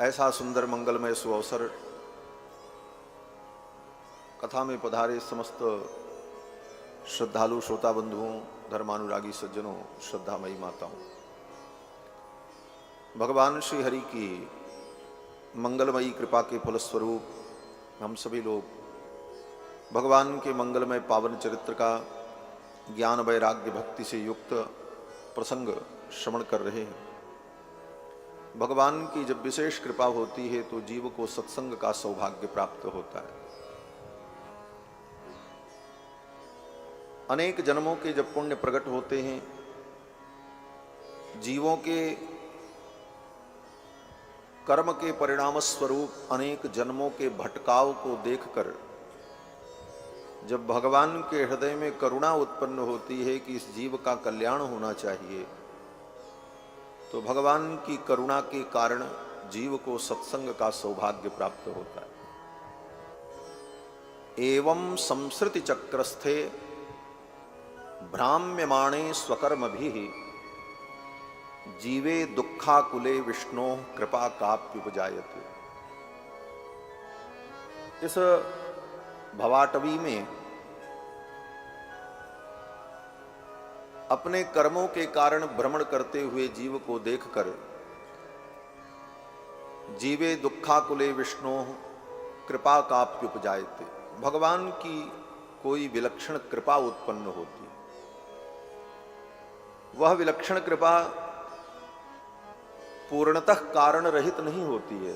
ऐसा सुंदर मंगलमय सुअवसर कथा में पधारे समस्त श्रद्धालु श्रोता बंधुओं, धर्मानुरागी सज्जनों, श्रद्धामयी माताओं, भगवान श्री हरि की मंगलमयी कृपा के फलस्वरूप हम सभी लोग भगवान के मंगलमय पावन चरित्र का ज्ञान वैराग्य भक्ति से युक्त प्रसंग श्रवण कर रहे हैं। भगवान की जब विशेष कृपा होती है तो जीव को सत्संग का सौभाग्य प्राप्त होता है। अनेक जन्मों के जब पुण्य प्रकट होते हैं, जीवों के कर्म के परिणाम स्वरूप अनेक जन्मों के भटकाव को देखकर जब भगवान के हृदय में करुणा उत्पन्न होती है कि इस जीव का कल्याण होना चाहिए, तो भगवान की करुणा के कारण जीव को सत्संग का सौभाग्य प्राप्त होता है। एवं संसृति चक्रस्थे भ्राम्यमाणे स्वकर्म भी जीवे दुखाकुले विष्णो कृपा काप्युपजायते। इस भवाटवी में अपने कर्मों के कारण भ्रमण करते हुए जीव को देखकर जीवे दुखाकुले विष्णु कृपा काप्युपजायते, भगवान की कोई विलक्षण कृपा उत्पन्न होती है। वह विलक्षण कृपा पूर्णतः कारण रहित नहीं होती है।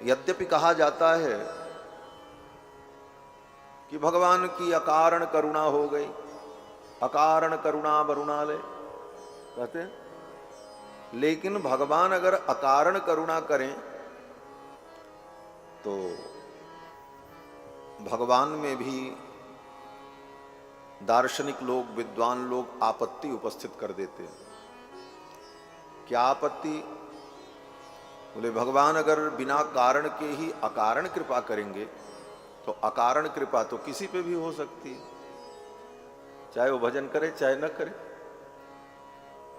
यद्यपि कहा जाता है कि भगवान की अकारण करुणा हो गई, अकारण करुणा वरुणालय कहते हैं, लेकिन भगवान अगर अकारण करुणा करें तो भगवान में भी दार्शनिक लोग, विद्वान लोग आपत्ति उपस्थित कर देते हैं। क्या आपत्ति? बोले भगवान अगर बिना कारण के ही अकारण कृपा करेंगे तो अकारण कृपा तो किसी पे भी हो सकती है, चाहे वो भजन करे चाहे न करे।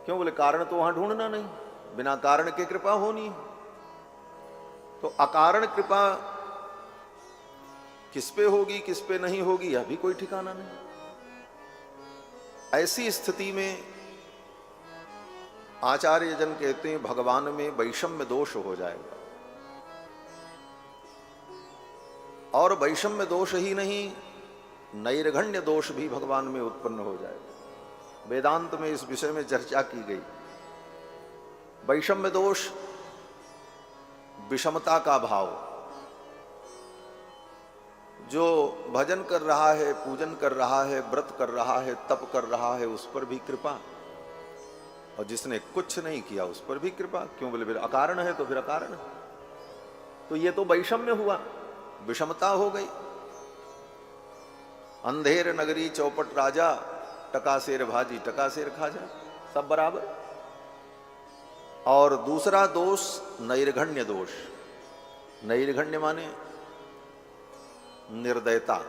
क्यों? बोले कारण तो वहां ढूंढना नहीं, बिना कारण के कृपा होनी है। तो अकारण कृपा किस पे होगी किस पे नहीं होगी यह भी कोई ठिकाना नहीं। ऐसी स्थिति में आचार्य जन कहते हैं भगवान में वैषम्य दोष हो जाएगा। और वैषम्य दोष ही नहीं, नैर्घण्य दोष भी भगवान में उत्पन्न हो जाएगा। वेदांत में इस विषय में चर्चा की गई। वैषम्य दोष विषमता का भाव, जो भजन कर रहा है, पूजन कर रहा है, व्रत कर रहा है, तप कर रहा है, उस पर भी कृपा, और जिसने कुछ नहीं किया उस पर भी कृपा। क्यों? बोले फिर अकारण है तो फिर अकारण है। तो ये तो वैषम्य हुआ, विषमता हो गई। अंधेर नगरी चौपट राजा, टकासेर भाजी टकासेर खाजा, सब बराबर। और दूसरा दोष नैर्घण्य दोष। नैर्घण्य माने निर्दयता।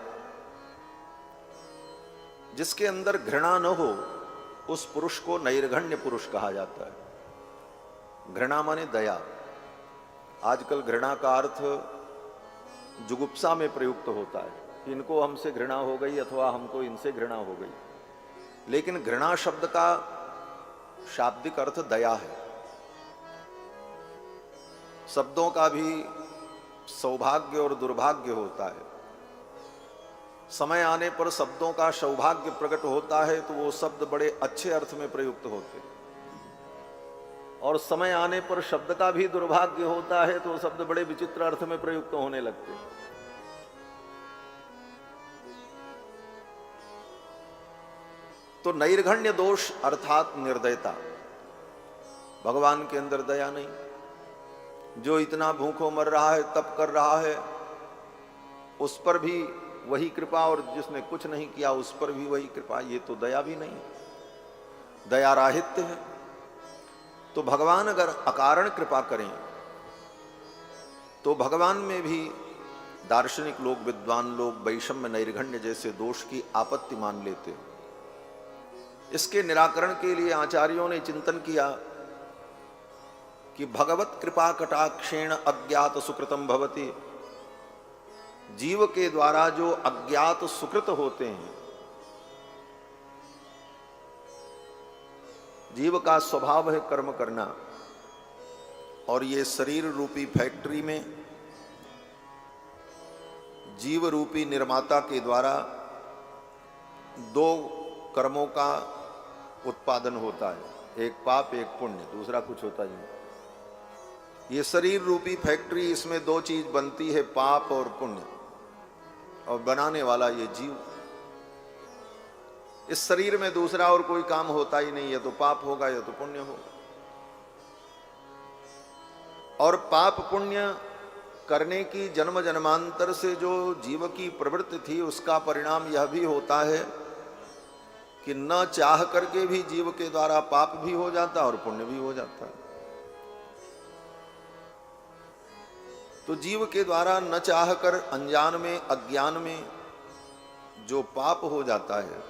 जिसके अंदर घृणा न हो उस पुरुष को नैर्घण्य पुरुष कहा जाता है। घृणा माने दया। आजकल घृणा का अर्थ जुगुप्सा में प्रयुक्त होता है, इनको हमसे घृणा हो गई अथवा हमको इनसे घृणा हो गई। लेकिन घृणा शब्द का शाब्दिक अर्थ दया है। शब्दों का भी सौभाग्य और दुर्भाग्य होता है। समय आने पर शब्दों का सौभाग्य प्रकट होता है तो वो शब्द बड़े अच्छे अर्थ में प्रयुक्त होते हैं, और समय आने पर शब्द का भी दुर्भाग्य होता है तो वो शब्द बड़े विचित्र अर्थ में प्रयुक्त होने लगते हैं। तो नैर्घण्य दोष अर्थात निर्दयता। भगवान के अंदर दया नहीं। जो इतना भूखों मर रहा है, तप कर रहा है, उस पर भी वही कृपा, और जिसने कुछ नहीं किया उस पर भी वही कृपा। ये तो दया भी नहीं, दया राहित्य है। तो भगवान अगर अकारण कृपा करें तो भगवान में भी दार्शनिक लोग, विद्वान लोग वैषम्य, नैर्घण्य जैसे दोष की आपत्ति मान लेते हैं। इसके निराकरण के लिए आचार्यों ने चिंतन किया कि भगवत कृपा कटाक्षेण अज्ञात सुकृतम भवति, जीव के द्वारा जो अज्ञात सुकृत होते हैं, जीव का स्वभाव है कर्म करना, और ये शरीर रूपी फैक्ट्री में जीव रूपी निर्माता के द्वारा दो कर्मों का उत्पादन होता है, एक पाप एक पुण्य, दूसरा कुछ होता नहीं। ये शरीर रूपी फैक्ट्री, इसमें दो चीज बनती है, पाप और पुण्य, और बनाने वाला ये जीव। इस शरीर में दूसरा और कोई काम होता ही नहीं, या तो पाप होगा या तो पुण्य होगा। और पाप पुण्य करने की जन्म जन्मांतर से जो जीव की प्रवृत्ति थी, उसका परिणाम यह भी होता है कि न चाह करके भी जीव के द्वारा पाप भी हो जाता और पुण्य भी हो जाता है। तो जीव के द्वारा न चाहकर अनजान में, अज्ञान में जो पाप हो जाता है,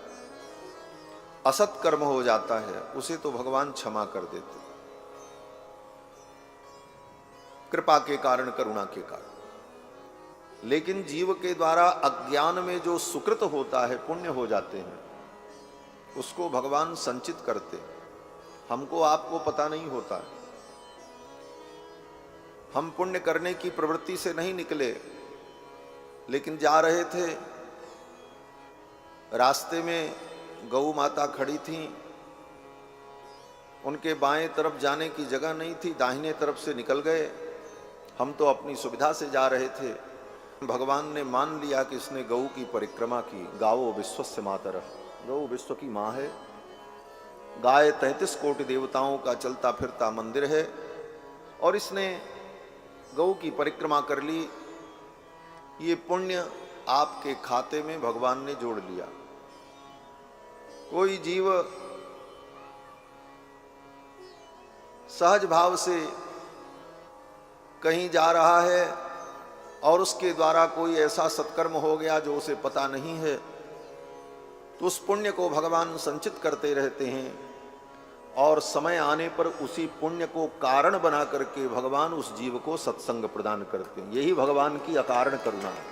असत कर्म हो जाता है, उसे तो भगवान क्षमा कर देते, कृपा के कारण, करुणा के कारण। लेकिन जीव के द्वारा अज्ञान में जो सुकृत होता है, पुण्य हो जाते हैं, उसको भगवान संचित करते, हमको आपको पता नहीं होता है। हम पुण्य करने की प्रवृत्ति से नहीं निकले, लेकिन जा रहे थे, रास्ते में गौ माता खड़ी थी, उनके बाएं तरफ जाने की जगह नहीं थी, दाहिने तरफ से निकल गए। हम तो अपनी सुविधा से जा रहे थे, भगवान ने मान लिया कि इसने गौ की परिक्रमा की। गावो विश्वस्य मातरः, गौ विश्व की माँ है। गाय 33 कोटि देवताओं का चलता फिरता मंदिर है, और इसने गौ की परिक्रमा कर ली। ये पुण्य आपके खाते में भगवान ने जोड़ लिया। कोई जीव सहज भाव से कहीं जा रहा है और उसके द्वारा कोई ऐसा सत्कर्म हो गया जो उसे पता नहीं है, तो उस पुण्य को भगवान संचित करते रहते हैं, और समय आने पर उसी पुण्य को कारण बना करके भगवान उस जीव को सत्संग प्रदान करते हैं। यही भगवान की अकारण करुणा है।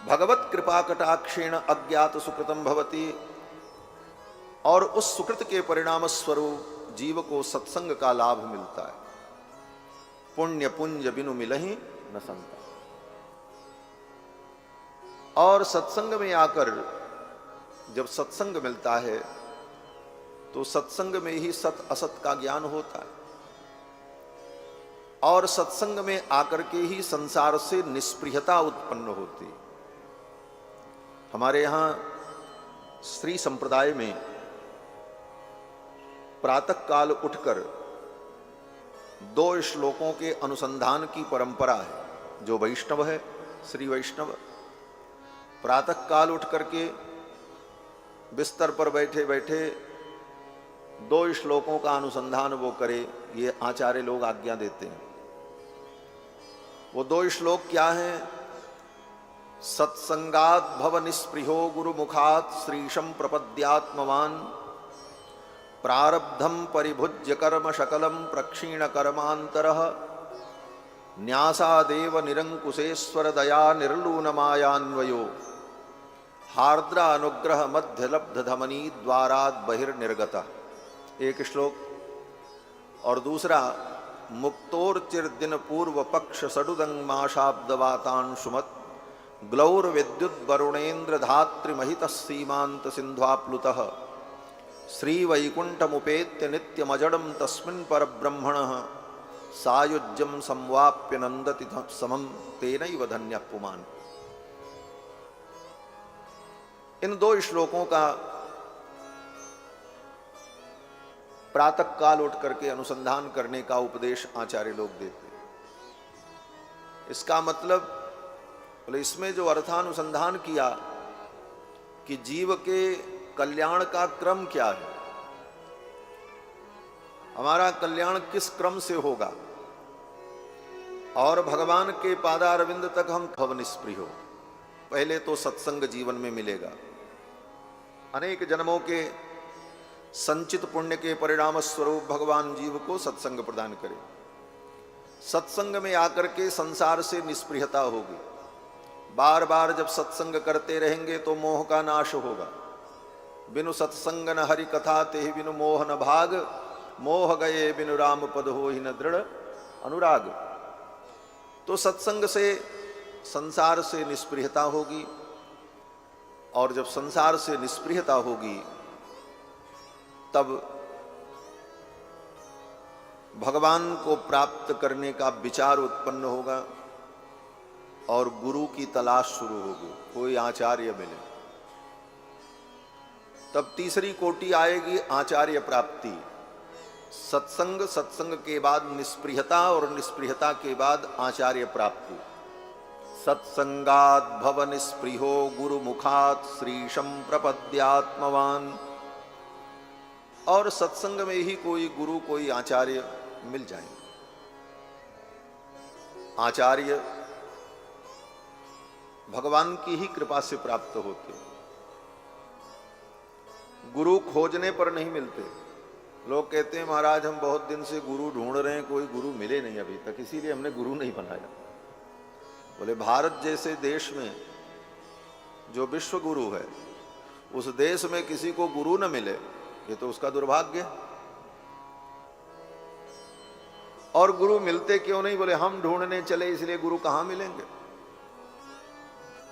भगवत कृपा कटाक्षेण अज्ञात सुकृतम भवति, और उस सुकृत के परिणाम स्वरूप जीव को सत्संग का लाभ मिलता है। पुण्य पुंज बिनु मिलहि न संता। और सत्संग में आकर जब सत्संग मिलता है, तो सत्संग में ही सत असत का ज्ञान होता है, और सत्संग में आकर के ही संसार से निष्प्रियता उत्पन्न होती है। हमारे यहां श्री संप्रदाय में प्रातः काल उठकर 2 श्लोकों के अनुसंधान की परंपरा है। जो वैष्णव है, श्री वैष्णव, प्रातः काल उठ करके बिस्तर पर बैठे बैठे 2 श्लोकों का अनुसंधान वो करे, ये आचार्य लोग आज्ञा देते हैं। वो 2 श्लोक क्या हैं? सत्संगात् भव निस्पृहो गुरुमुखात् श्रीशं प्रपद्यात्मवान्, प्रारब्धं परिभुज्य कर्म शकलं प्रक्षीण कर्मांतरः, न्यासादेव निरंकुशेश्वर दया निर्लून मायान्वयो, हार्द्र अनुग्रह मध्य लब्ध धमनी द्वाराद बहिर्निर्गता। एक श्लोक। और दूसरा, मुक्तोर्चिर्दिन पूर्व पक्ष सडुदंग माशाब्दवातांशुमत, ग्लौर विद्युत वरुणेन्द्र धात्रि महित सीमांत सिंध्वाप्लुतः, श्री वैकुंठ मुपेत्य नित्यमजडम तस्मिन् परब्रह्मणः, सायुज्यम संवाप्य नंदति समम तेनैव धन्यः पुमान्। इन 2 श्लोकों का प्रातः काल उठ करके अनुसंधान करने का उपदेश आचार्य लोग देते। इसका मतलब, बोले इसमें जो अर्थानुसंधान किया कि जीव के कल्याण का क्रम क्या है, हमारा कल्याण किस क्रम से होगा, और भगवान के पादारविंद तक हम भव निष्प्रिय हो। पहले तो सत्संग जीवन में मिलेगा, अनेक जन्मों के संचित पुण्य के परिणाम स्वरूप भगवान जीव को सत्संग प्रदान करे। सत्संग में आकर के संसार से निस्पृहता होगी। बार बार जब सत्संग करते रहेंगे तो मोह का नाश होगा। बिनु सत्संग न हरि कथा ते बिनु मोह न भाग, मोह गए बिनु राम पद हो ही न दृढ़ अनुराग। तो सत्संग से संसार से निस्पृहता होगी, और जब संसार से निस्पृहता होगी तब भगवान को प्राप्त करने का विचार उत्पन्न होगा और गुरु की तलाश शुरू होगी, कोई आचार्य मिले। तब तीसरी कोटि आएगी आचार्य प्राप्ति। सत्संग, सत्संग के बाद निस्पृहता और निस्पृहता के बाद आचार्य प्राप्ति। सत्संगात् भव निस्पृहो गुरु मुखात् श्रीशं प्रपद्यात्मवान। और सत्संग में ही कोई गुरु कोई आचार्य मिल जाएंगे। आचार्य भगवान की ही कृपा से प्राप्त होते, गुरु खोजने पर नहीं मिलते। लोग कहते हैं महाराज हम बहुत दिन से गुरु ढूंढ रहे हैं, कोई गुरु मिले नहीं अभी तक, इसीलिए हमने गुरु नहीं बनाया। बोले भारत जैसे देश में जो विश्व गुरु है, उस देश में किसी को गुरु न मिले, ये तो उसका दुर्भाग्य है। और गुरु मिलते क्यों नहीं? बोले हम ढूंढने चले इसलिए गुरु कहां मिलेंगे।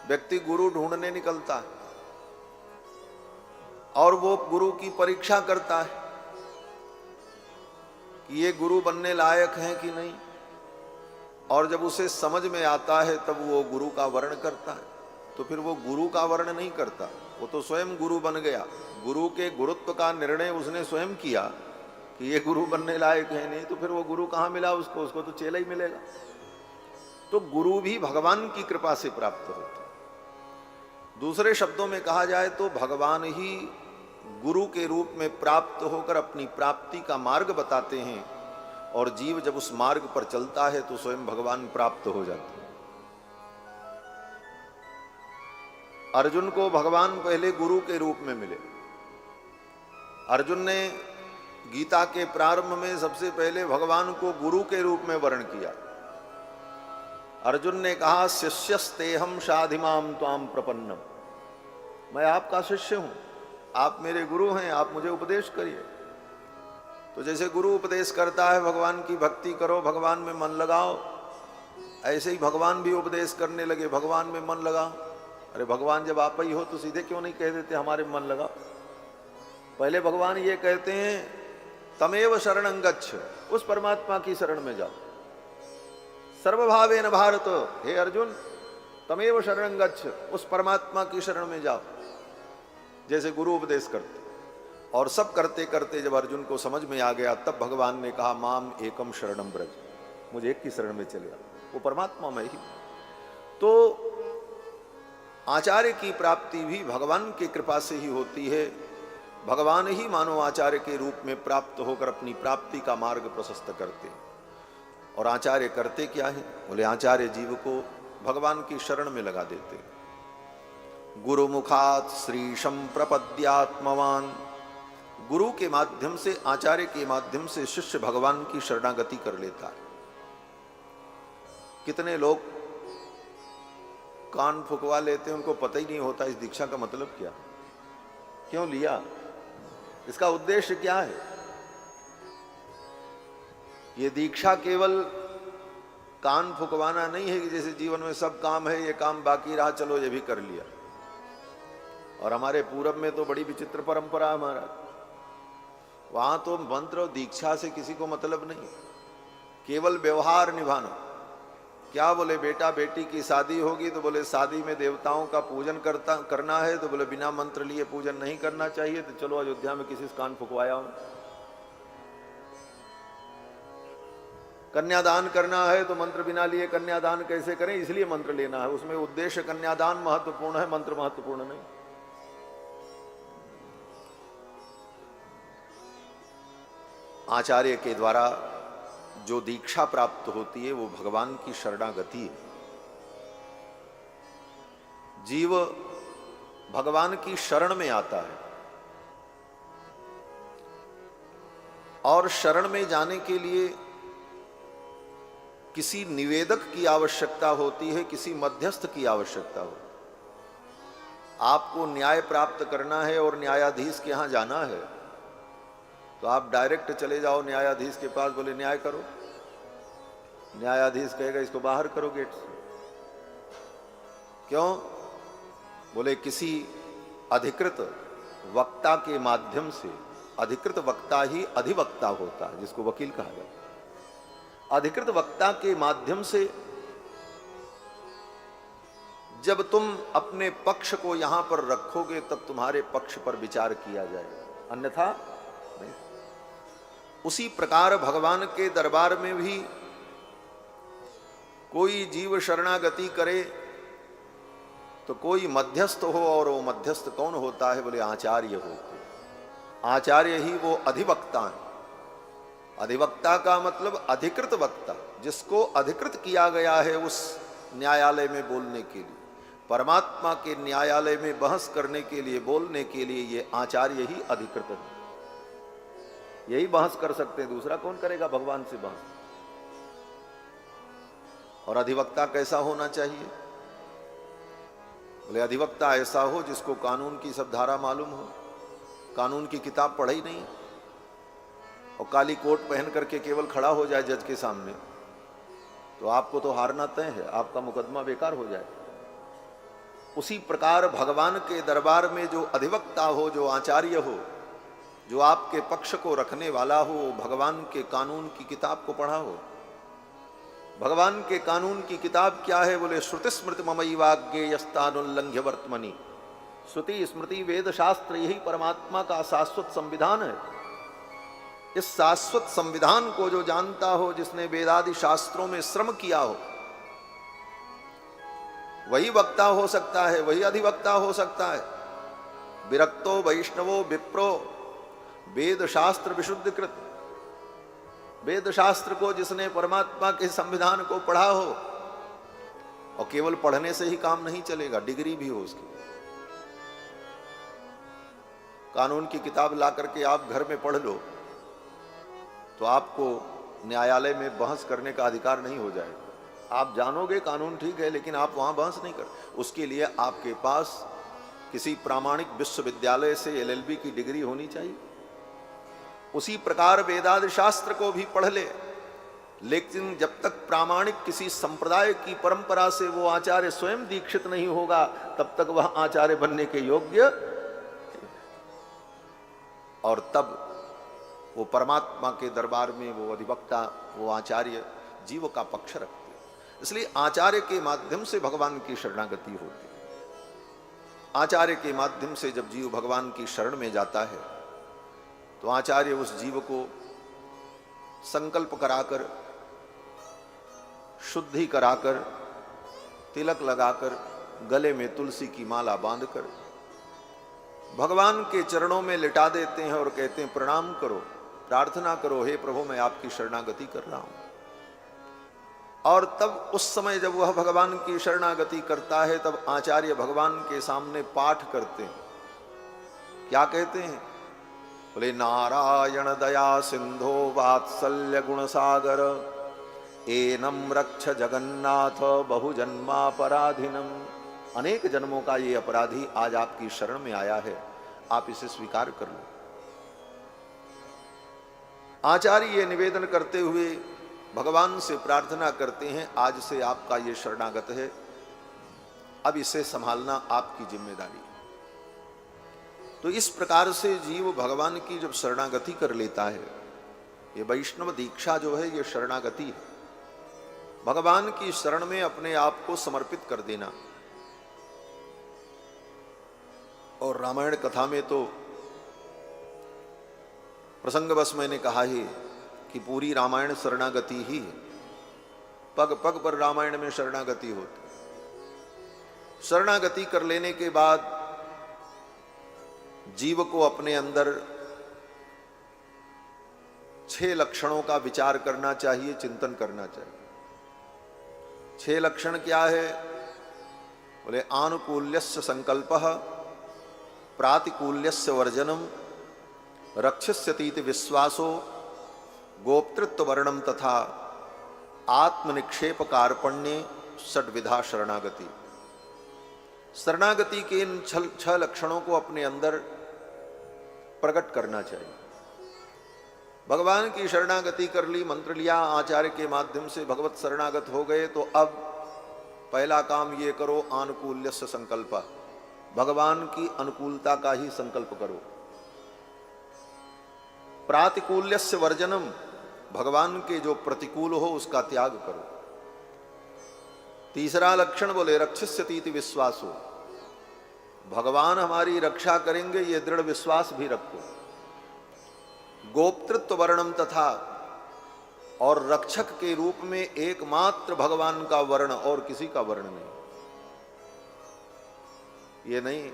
व्यक्ति गुरु ढूंढने निकलता है और वो गुरु की परीक्षा करता है कि ये गुरु बनने लायक हैं कि नहीं, और जब उसे समझ में आता है तब वो गुरु का वर्ण करता है। तो फिर वो गुरु का वर्ण नहीं करता, वो तो स्वयं गुरु बन गया। गुरु के गुरुत्व का निर्णय उसने स्वयं किया कि ये गुरु बनने लायक है, नहीं तो फिर वो गुरु कहाँ मिला उसको? उसको तो चेला ही मिलेगा। तो गुरु भी भगवान की कृपा से प्राप्त होता है। दूसरे शब्दों में कहा जाए तो भगवान ही गुरु के रूप में प्राप्त होकर अपनी प्राप्ति का मार्ग बताते हैं, और जीव जब उस मार्ग पर चलता है तो स्वयं भगवान प्राप्त हो जाते हैं। अर्जुन को भगवान पहले गुरु के रूप में मिले। अर्जुन ने गीता के प्रारंभ में सबसे पहले भगवान को गुरु के रूप में वर्ण किया। अर्जुन ने कहा शिष्यस्तेहम शाधिमाम त्वाम प्रपन्नम, मैं आपका शिष्य हूं, आप मेरे गुरु हैं, आप मुझे उपदेश करिए। तो जैसे गुरु उपदेश करता है भगवान की भक्ति करो, भगवान में मन लगाओ, ऐसे ही भगवान भी उपदेश करने लगे भगवान में मन लगाओ। अरे भगवान जब आप ही हो तो सीधे क्यों नहीं कह देते हमारे मन लगाओ? पहले भगवान ये कहते हैं तमेव शरणं गच्छ, उस परमात्मा की शरण में जाओ। सर्वभावेन भारत, हे अर्जुन तमेव शरणं गच्छ, उस परमात्मा की शरण में जाओ। जैसे गुरु उपदेश करते, और सब करते करते जब अर्जुन को समझ में आ गया तब भगवान ने कहा माम एकम शरणम ब्रज, मुझे एक की शरण में चले आओ, वो परमात्मा में ही। तो आचार्य की प्राप्ति भी भगवान की कृपा से ही होती है। भगवान ही मानव आचार्य के रूप में प्राप्त होकर अपनी प्राप्ति का मार्ग प्रशस्त करते। और आचार्य करते क्या है? बोले आचार्य जीव को भगवान की शरण में लगा देते। गुरु मुखात श्रीशं प्रपद्यात्मवान, गुरु के माध्यम से, आचार्य के माध्यम से शिष्य भगवान की शरणागति कर लेता है। कितने लोग कान फुकवा लेते हैं, उनको पता ही नहीं होता इस दीक्षा का मतलब क्या, क्यों लिया, इसका उद्देश्य क्या है। ये दीक्षा केवल कान फुकवाना नहीं है कि जैसे जीवन में सब काम है, ये काम बाकी रहा चलो ये भी कर लिया। और हमारे पूरब में तो बड़ी विचित्र परंपरा है हमारा, वहां तो मंत्र और दीक्षा से किसी को मतलब नहीं, केवल व्यवहार निभाना। क्या बोले बेटा बेटी की शादी होगी तो बोले शादी में देवताओं का पूजन करना है, तो बोले बिना मंत्र लिए पूजन नहीं करना चाहिए, तो चलो अयोध्या में किसी से कान फुकवाया हूं। कन्यादान करना है तो मंत्र बिना लिए कन्यादान कैसे करें, इसलिए मंत्र लेना है, उसमें उद्देश्य कन्यादान महत्वपूर्ण है, मंत्र महत्वपूर्ण नहीं। आचार्य के द्वारा जो दीक्षा प्राप्त होती है वो भगवान की शरणागति है। जीव भगवान की शरण में आता है। और शरण में जाने के लिए किसी निवेदक की आवश्यकता होती है, किसी मध्यस्थ की आवश्यकता होती है। आपको न्याय प्राप्त करना है और न्यायाधीश के यहां जाना है, तो आप डायरेक्ट चले जाओ न्यायाधीश के पास, बोले न्याय करो। न्यायाधीश कहेगा इसको बाहर करो गेट से। क्यों? बोले किसी अधिकृत वक्ता के माध्यम से, अधिकृत वक्ता ही अधिवक्ता होता है, जिसको वकील कहा जाता है। अधिकृत वक्ता के माध्यम से जब तुम अपने पक्ष को यहां पर रखोगे तब तुम्हारे पक्ष पर विचार किया जाएगा, अन्यथा नहीं। उसी प्रकार भगवान के दरबार में भी कोई जीव शरणागति करे तो कोई मध्यस्थ हो, और वो मध्यस्थ कौन होता है? बोले आचार्य होते। आचार्य ही वो अधिवक्ता है। अधिवक्ता का मतलब अधिकृत वक्ता, जिसको अधिकृत किया गया है उस न्यायालय में बोलने के लिए, परमात्मा के न्यायालय में बहस करने के लिए, बोलने के लिए ये आचार्य ही अधिकृत है। यही बहस कर सकते हैं, दूसरा कौन करेगा भगवान से बहस? और अधिवक्ता कैसा होना चाहिए? बोले अधिवक्ता ऐसा हो जिसको कानून की सब धारा मालूम हो, कानून की किताब पढ़ी नहीं, और काली कोट पहन करके केवल खड़ा हो जाए जज के सामने, तो आपको तो हारना तय है, आपका मुकदमा बेकार हो जाए। उसी प्रकार भगवान के दरबार में जो अधिवक्ता हो, जो आचार्य हो, जो आपके पक्ष को रखने वाला हो, भगवान के कानून की किताब को पढ़ा हो। भगवान के कानून की किताब क्या है? बोले श्रुति स्मृति ममैवाग्ये यस्तानुल्लंघ्य वर्तमनि। श्रुति स्मृति वेद शास्त्र यही परमात्मा का शाश्वत संविधान है। इस शाश्वत संविधान को जो जानता हो, जिसने वेदादि शास्त्रों में श्रम किया हो, वही वक्ता हो सकता है, वही अधिवक्ता हो सकता है। विरक्तो वैष्णवो विप्रो वेद शास्त्र विशुद्धिकृत। वेद शास्त्र को जिसने परमात्मा के संविधान को पढ़ा हो, और केवल पढ़ने से ही काम नहीं चलेगा, डिग्री भी हो उसकी। कानून की किताब ला करके आप घर में पढ़ लो तो आपको न्यायालय में बहस करने का अधिकार नहीं हो जाएगा। आप जानोगे कानून ठीक है, लेकिन आप वहां बहस नहीं कर। उसके लिए आपके पास किसी प्रामाणिक विश्वविद्यालय से LLB की डिग्री होनी चाहिए। उसी प्रकार वेदादि शास्त्र को भी पढ़ ले, लेकिन जब तक प्रामाणिक किसी संप्रदाय की परंपरा से वो आचार्य स्वयं दीक्षित नहीं होगा, तब तक वह आचार्य बनने के योग्य। और तब वो परमात्मा के दरबार में वो अधिवक्ता, वो आचार्य जीव का पक्ष रखते हैं। इसलिए आचार्य के माध्यम से भगवान की शरणागति होती है। आचार्य के माध्यम से जब जीव भगवान की शरण में जाता है, तो आचार्य उस जीव को संकल्प कराकर, शुद्धि कराकर, तिलक लगाकर, गले में तुलसी की माला बांधकर भगवान के चरणों में लिटा देते हैं और कहते हैं प्रणाम करो, प्रार्थना करो, हे प्रभु मैं आपकी शरणागति कर रहा हूं। और तब उस समय जब वह भगवान की शरणागति करता है, तब आचार्य भगवान के सामने पाठ करते हैं। क्या कहते हैं? बोले नारायण दया सिंधो वात्सल्य गुण सागर एनम रक्ष जगन्नाथ बहुजन्मापराधिनम। अनेक जन्मों का ये अपराधी आज आपकी शरण में आया है, आप इसे स्वीकार कर लो। आचार्य ये निवेदन करते हुए भगवान से प्रार्थना करते हैं, आज से आपका ये शरणागत है, अब इसे संभालना आपकी जिम्मेदारी है। तो इस प्रकार से जीव भगवान की जब शरणागति कर लेता है, ये वैष्णव दीक्षा जो है ये शरणागति है। भगवान की शरण में अपने आप को समर्पित कर देना। और रामायण कथा में तो प्रसंगवश मैंने कहा ही कि पूरी रामायण शरणागति ही है। पग पग पर रामायण में शरणागति होती। शरणागति कर लेने के बाद जीव को अपने अंदर 6 लक्षणों का विचार करना चाहिए, चिंतन करना चाहिए। 6 लक्षण क्या है? बोले आनुकूल्यस्य संकल्पः, प्रातिकूल्यस्य वर्जनम, रक्षस्यतीति विश्वासो, गोप्तृत्व वर्णम तथा आत्मनिक्षेप कार्पण्य षड्विधा शरणागति। शरणागति के इन 6 लक्षणों को अपने अंदर प्रकट करना चाहिए। भगवान की शरणागति कर ली, मंत्र लिया, आचार्य के माध्यम से भगवत शरणागत हो गए, तो अब पहला काम ये करो, आनुकूल्यस्य संकल्प, भगवान की अनुकूलता का ही संकल्प करो। प्रातिकूल्यस्य वर्जनम, भगवान के जो प्रतिकूल हो उसका त्याग करो। तीसरा लक्षण बोले रक्षिष्यतीति विश्वासो, भगवान हमारी रक्षा करेंगे ये दृढ़ विश्वास भी रखो। गोप्तृत्व वर्णम तथा, और रक्षक के रूप में एकमात्र भगवान का वर्ण और किसी का वर्ण नहीं। ये नहीं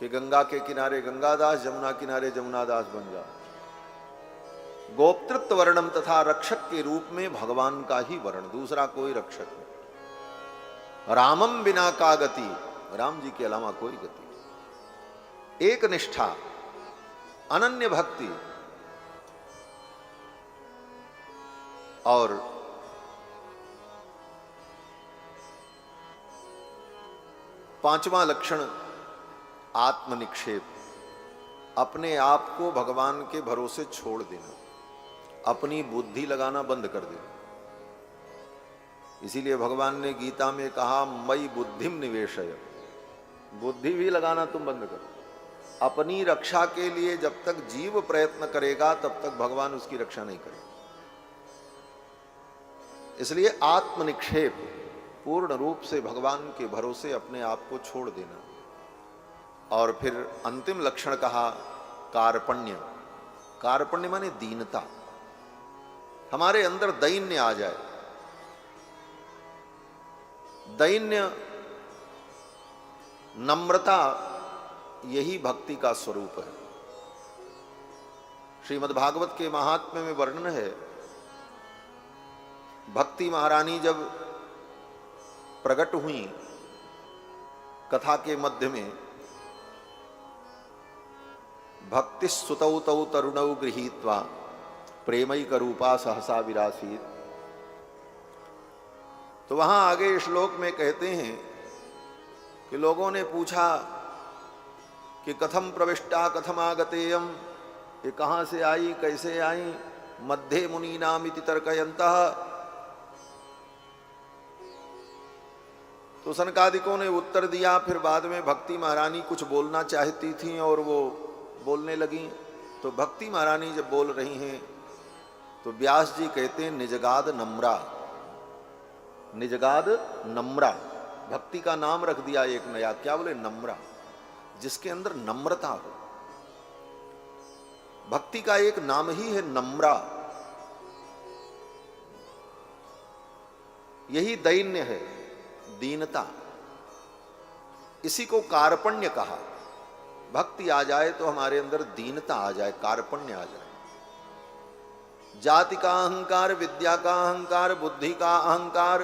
कि गंगा के किनारे गंगादास, जमुना किनारे जमुनादास बन जा। गोप्तृत्व वर्णम तथा, रक्षक के रूप में भगवान का ही वर्ण, दूसरा कोई रक्षक नहीं। रामम बिना का गति, राम जी के अलावा कोई गति। एक निष्ठा, अनन्य भक्ति, और पांचवां लक्षण आत्मनिक्षेप, अपने आप को भगवान के भरोसे छोड़ देना, अपनी बुद्धि लगाना बंद कर देना। इसीलिए भगवान ने गीता में कहा मई बुद्धिम निवेशय, बुद्धि भी लगाना तुम बंद करो। अपनी रक्षा के लिए जब तक जीव प्रयत्न करेगा तब तक भगवान उसकी रक्षा नहीं करेगा। इसलिए आत्मनिक्षेप, पूर्ण रूप से भगवान के भरोसे अपने आप को छोड़ देना। और फिर अंतिम लक्षण कहा कार्पण्य। कार्पण्य माने दीनता, हमारे अंदर दैन्य आ जाए। दैन्य, नम्रता, यही भक्ति का स्वरूप है। श्रीमद् भागवत के महात्म्य में वर्णन है, भक्ति महारानी जब प्रकट हुई कथा के मध्य में, भक्ति सुतौ तौ तरुणौ गृहीत्वा प्रेमैक रूपा सहसा विरासीत। तो वहां आगे श्लोक में कहते हैं कि लोगों ने पूछा कि कथम प्रविष्टा कथम आगतेयम, ये कहां से आई, कैसे आई। मध्ये मुनीनाम इति तर्कयन्तः। तो सनकादिकों ने उत्तर दिया। फिर बाद में भक्ति महारानी कुछ बोलना चाहती थी और वो बोलने लगी। तो भक्ति महारानी जब बोल रही हैं तो व्यास जी कहते हैं निजगाद नम्रा, निजगाद नम्रा, भक्ति का नाम रख दिया एक नया। क्या बोले? नम्रा, जिसके अंदर नम्रता हो। भक्ति का एक नाम ही है नम्रा। यही दैन्य है, दीनता। इसी को कार्पण्य कहा। भक्ति आ जाए तो हमारे अंदर दीनता आ जाए, कार्पण्य आ जाए। जाति का अहंकार, विद्या का अहंकार, बुद्धि का अहंकार,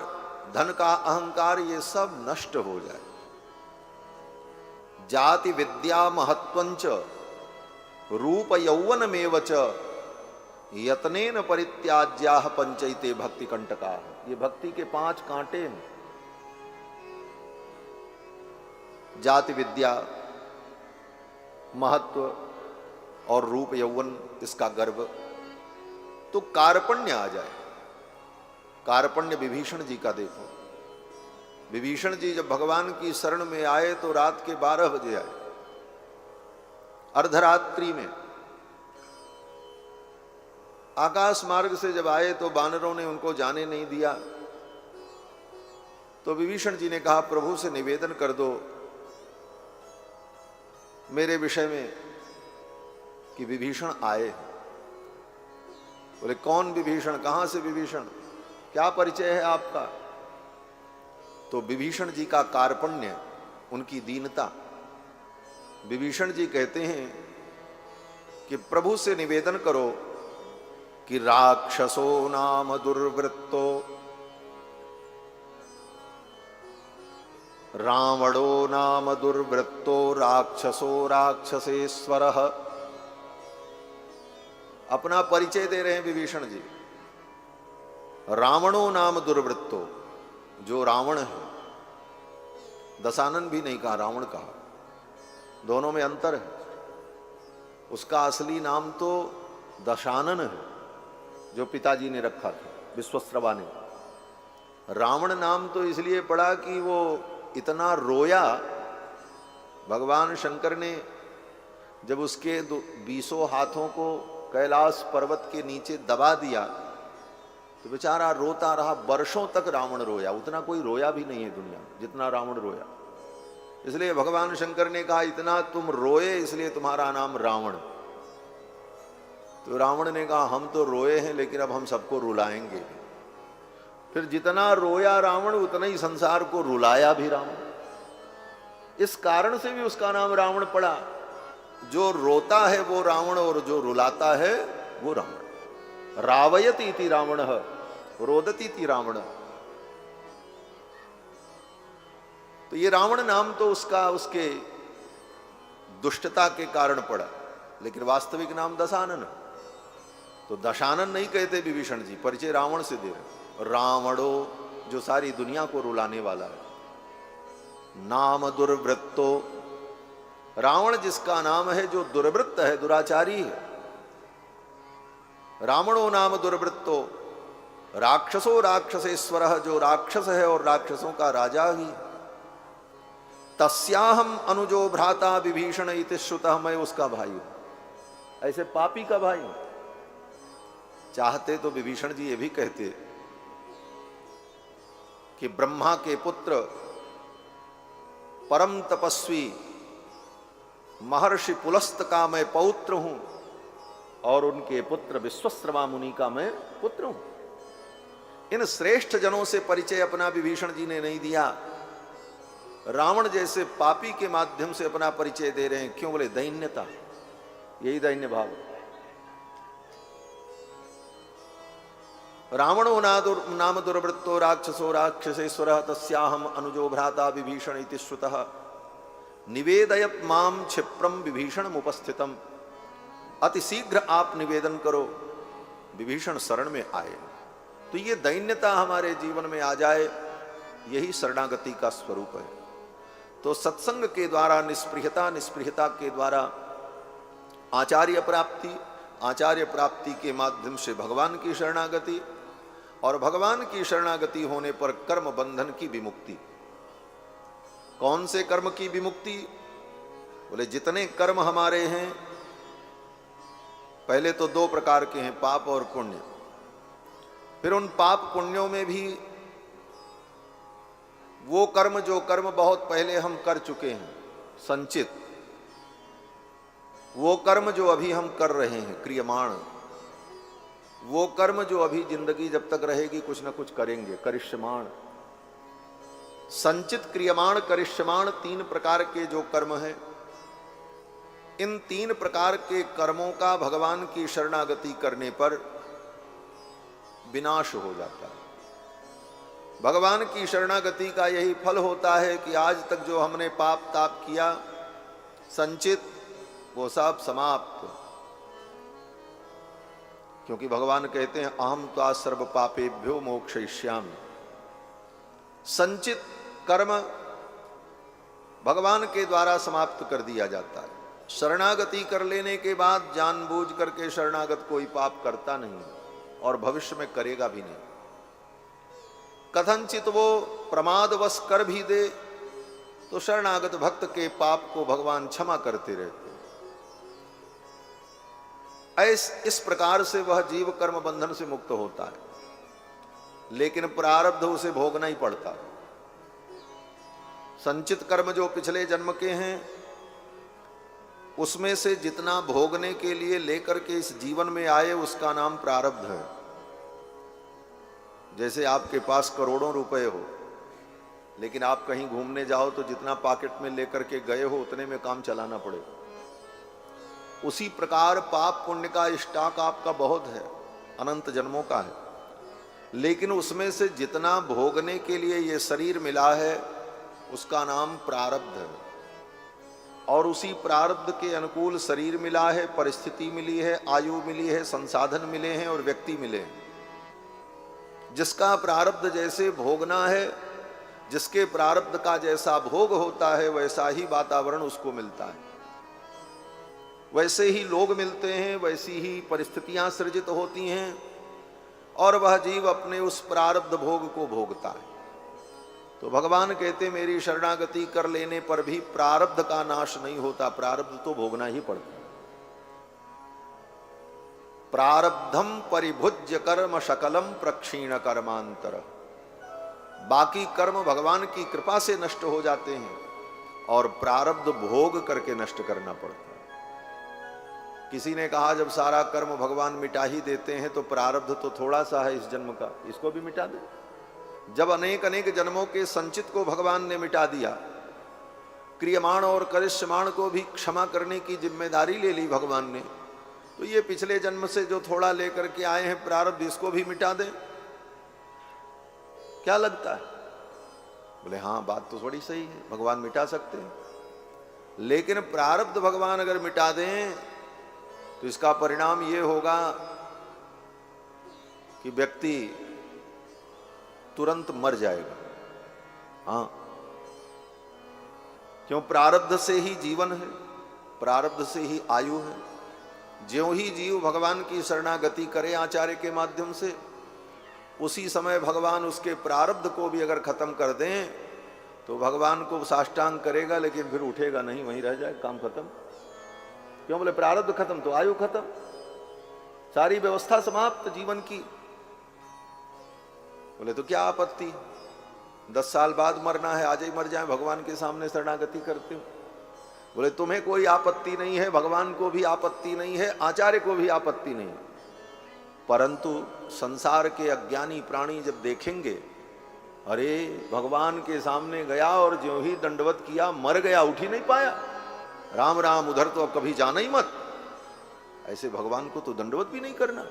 धन का अहंकार, ये सब नष्ट हो जाए। जाति विद्या महत्वंच रूप यौवनमेव च यत्नेन परित्याज्याः पंचैते भक्ति कंटका। ये भक्ति के 5 कांटे हैं। जाति विद्या, महत्व और रूप यौवन, इसका गर्व। तो कार्पण्य आ जाए। कार्पण्य विभीषण जी का देखो। विभीषण जी जब भगवान की शरण में आए तो रात के 12 बजे आए, अर्धरात्रि में। आकाश मार्ग से जब आए तो बानरों ने उनको जाने नहीं दिया। तो विभीषण जी ने कहा प्रभु से निवेदन कर दो मेरे विषय में कि विभीषण आए। बोले कौन विभीषण, कहां से विभीषण, क्या परिचय है आपका? तो विभीषण जी का कार्पण्य, उनकी दीनता। विभीषण जी कहते हैं कि प्रभु से निवेदन करो कि राक्षसो नाम दुर्वृत्तो रावणो नाम दुर्वृत्तो राक्षसो राक्षसेश्वरः अपना परिचय दे रहे हैं विभीषण जी। रावणो नाम दुर्वृत्तो, जो रावण है, दशानन भी नहीं कहा, रावण कहा, दोनों में अंतर है। उसका असली नाम तो दशानन है, जो पिताजी ने रखा था, विश्वस्रवा ने। रावण नाम तो इसलिए पड़ा कि वो इतना रोया, भगवान शंकर ने जब उसके 20 हाथों को कैलाश पर्वत के नीचे दबा दिया तो बेचारा रोता रहा, वर्षों तक रावण रोया। उतना कोई रोया भी नहीं है दुनिया में जितना रावण रोया। इसलिए भगवान शंकर ने कहा इतना तुम रोए इसलिए तुम्हारा नाम रावण। तो रावण ने कहा हम तो रोए हैं लेकिन अब हम सबको रुलाएंगे। फिर जितना रोया रावण उतना ही संसार को रुलाया भी रावण। इस कारण से भी उसका नाम रावण पड़ा। जो रोता है वो रावण और जो रुलाता है वो रावण। रावयति इति रावणः रोदति इति रावण। तो ये रावण नाम तो उसका उसके दुष्टता के कारण पड़ा, लेकिन वास्तविक नाम दशानन। तो दशानन नहीं कहते विभीषण जी, परिचय रावण से दे रहे। रावणो जो सारी दुनिया को रुलाने वाला है। नाम दुर्वृत्तो, रावण जिसका नाम है जो दुर्वृत्त है, दुराचारी है। रावणो नाम दुर्वृत्तो राक्षसो राक्षसेश्वर, जो राक्षस है और राक्षसों का राजा ही। तस्याहम अनुजो भ्राता विभीषण इति श्रुतः, मैं उसका भाई हूं। ऐसे पापी का भाई हूं। चाहते तो विभीषण जी ये भी कहते कि ब्रह्मा के पुत्र परम तपस्वी महर्षि पुलस्त का मैं पौत्र हूं और उनके पुत्र विश्वस्रवा मुनि का मैं पुत्र हूं। इन श्रेष्ठ जनों से परिचय अपना विभीषण जी ने नहीं दिया। रावण जैसे पापी के माध्यम से अपना परिचय दे रहे हैं। क्यों? बोले दैन्यता, यही दैन्य भाव। रावणो नाम दुर्वृत्तो राक्षसो राक्षसेश्वर तस्याहम अनुजो भ्राता विभीषण इति श्रुतः निवेदयत माम क्षिप्रम विभीषण उपस्थितम। अति शीघ्र आप निवेदन करो, विभीषण शरण में आए। तो ये दैन्यता हमारे जीवन में आ जाए, यही शरणागति का स्वरूप है। तो सत्संग के द्वारा निष्पृहता, निष्पृहता के द्वारा आचार्य प्राप्ति, आचार्य प्राप्ति के माध्यम से भगवान की शरणागति, और भगवान की शरणागति होने पर कर्म बंधन की विमुक्ति। कौन से कर्म की विमुक्ति? बोले जितने कर्म हमारे हैं, पहले तो 2 प्रकार के हैं, पाप और पुण्य। फिर उन पाप पुण्यों में भी वो कर्म जो कर्म बहुत पहले हम कर चुके हैं संचित, वो कर्म जो अभी हम कर रहे हैं क्रियमाण, वो कर्म जो अभी जिंदगी जब तक रहेगी कुछ ना कुछ करेंगे, करिष्यमाण। संचित, क्रियमाण, करिष्यमाण 3 प्रकार के जो कर्म हैं, इन 3 प्रकार के कर्मों का भगवान की शरणागति करने पर विनाश हो जाता है। भगवान की शरणागति का यही फल होता है कि आज तक जो हमने पाप ताप किया संचित, वो सब समाप्त। क्योंकि भगवान कहते हैं अहम त्वा सर्व पापेभ्यो मोक्षयिष्यामि। संचित कर्म भगवान के द्वारा समाप्त कर दिया जाता है। शरणागति कर लेने के बाद जानबूझ करके शरणागत कोई पाप करता नहीं और भविष्य में करेगा भी नहीं। कथनचित वो प्रमादवश कर भी दे तो शरणागत भक्त के पाप को भगवान क्षमा करते रहते। इस प्रकार से वह जीव कर्म बंधन से मुक्त होता है, लेकिन प्रारब्ध उसे भोगना ही पड़ता है। संचित कर्म जो पिछले जन्म के हैं, उसमें से जितना भोगने के लिए लेकर के इस जीवन में आए उसका नाम प्रारब्ध है। जैसे आपके पास करोड़ों रुपए हो, लेकिन आप कहीं घूमने जाओ तो जितना पॉकेट में लेकर के गए हो उतने में काम चलाना पड़ेगा। उसी प्रकार पाप पुण्य का स्टॉक आपका बहुत है, अनंत जन्मों का है, लेकिन उसमें से जितना भोगने के लिए ये शरीर मिला है उसका नाम प्रारब्ध है। और उसी प्रारब्ध के अनुकूल शरीर मिला है, परिस्थिति मिली है, आयु मिली है, संसाधन मिले हैं और व्यक्ति मिले हैं। जिसका प्रारब्ध जैसे भोगना है, जिसके प्रारब्ध का जैसा भोग होता है, वैसा ही वातावरण उसको मिलता है, वैसे ही लोग मिलते हैं, वैसी ही परिस्थितियां सृजित होती हैं और वह जीव अपने उस प्रारब्ध भोग को भोगता है। तो भगवान कहते मेरी शरणागति कर लेने पर भी प्रारब्ध का नाश नहीं होता, प्रारब्ध तो भोगना ही पड़ता है। प्रारब्धम परिभुज्य कर्म शकलम प्रक्षीण कर्मांतर। बाकी कर्म भगवान की कृपा से नष्ट हो जाते हैं और प्रारब्ध भोग करके नष्ट करना पड़ता है। किसी ने कहा जब सारा कर्म भगवान मिटा ही देते हैं तो प्रारब्ध तो थोड़ा सा है इस जन्म का, इसको भी मिटा दे। जब अनेक अनेक जन्मों के संचित को भगवान ने मिटा दिया, क्रियमाण और करिष्यमाण को भी क्षमा करने की जिम्मेदारी ले ली भगवान ने, तो ये पिछले जन्म से जो थोड़ा लेकर के आए हैं प्रारब्ध, इसको भी मिटा दें, क्या लगता है? बोले हाँ, बात तो थोड़ी सही है, भगवान मिटा सकते हैं, लेकिन प्रारब्ध भगवान अगर मिटा दें तो इसका परिणाम ये होगा कि व्यक्ति तुरंत मर जाएगा। हाँ, क्यों? प्रारब्ध से ही जीवन है, प्रारब्ध से ही आयु है। ज्यों ही जीव भगवान की शरणागति करे आचार्य के माध्यम से, उसी समय भगवान उसके प्रारब्ध को भी अगर खत्म कर दें तो भगवान को साष्टांग करेगा, लेकिन फिर उठेगा नहीं, वहीं रह जाए, काम खत्म। क्यों? बोले प्रारब्ध खत्म तो आयु खत्म, सारी व्यवस्था समाप्त जीवन की। बोले तो क्या आपत्ति, 10 साल बाद मरना है, आज ही मर जाए, भगवान के सामने शरणागति करते हो। बोले तुम्हें कोई आपत्ति नहीं है, भगवान को भी आपत्ति नहीं है, आचार्य को भी आपत्ति नहीं, परंतु संसार के अज्ञानी प्राणी जब देखेंगे अरे भगवान के सामने गया और ज्यों ही दंडवत किया मर गया, उठ ही नहीं पाया, राम राम उधर तो अब कभी जाना ही मत, ऐसे भगवान को तो दंडवत भी नहीं करना।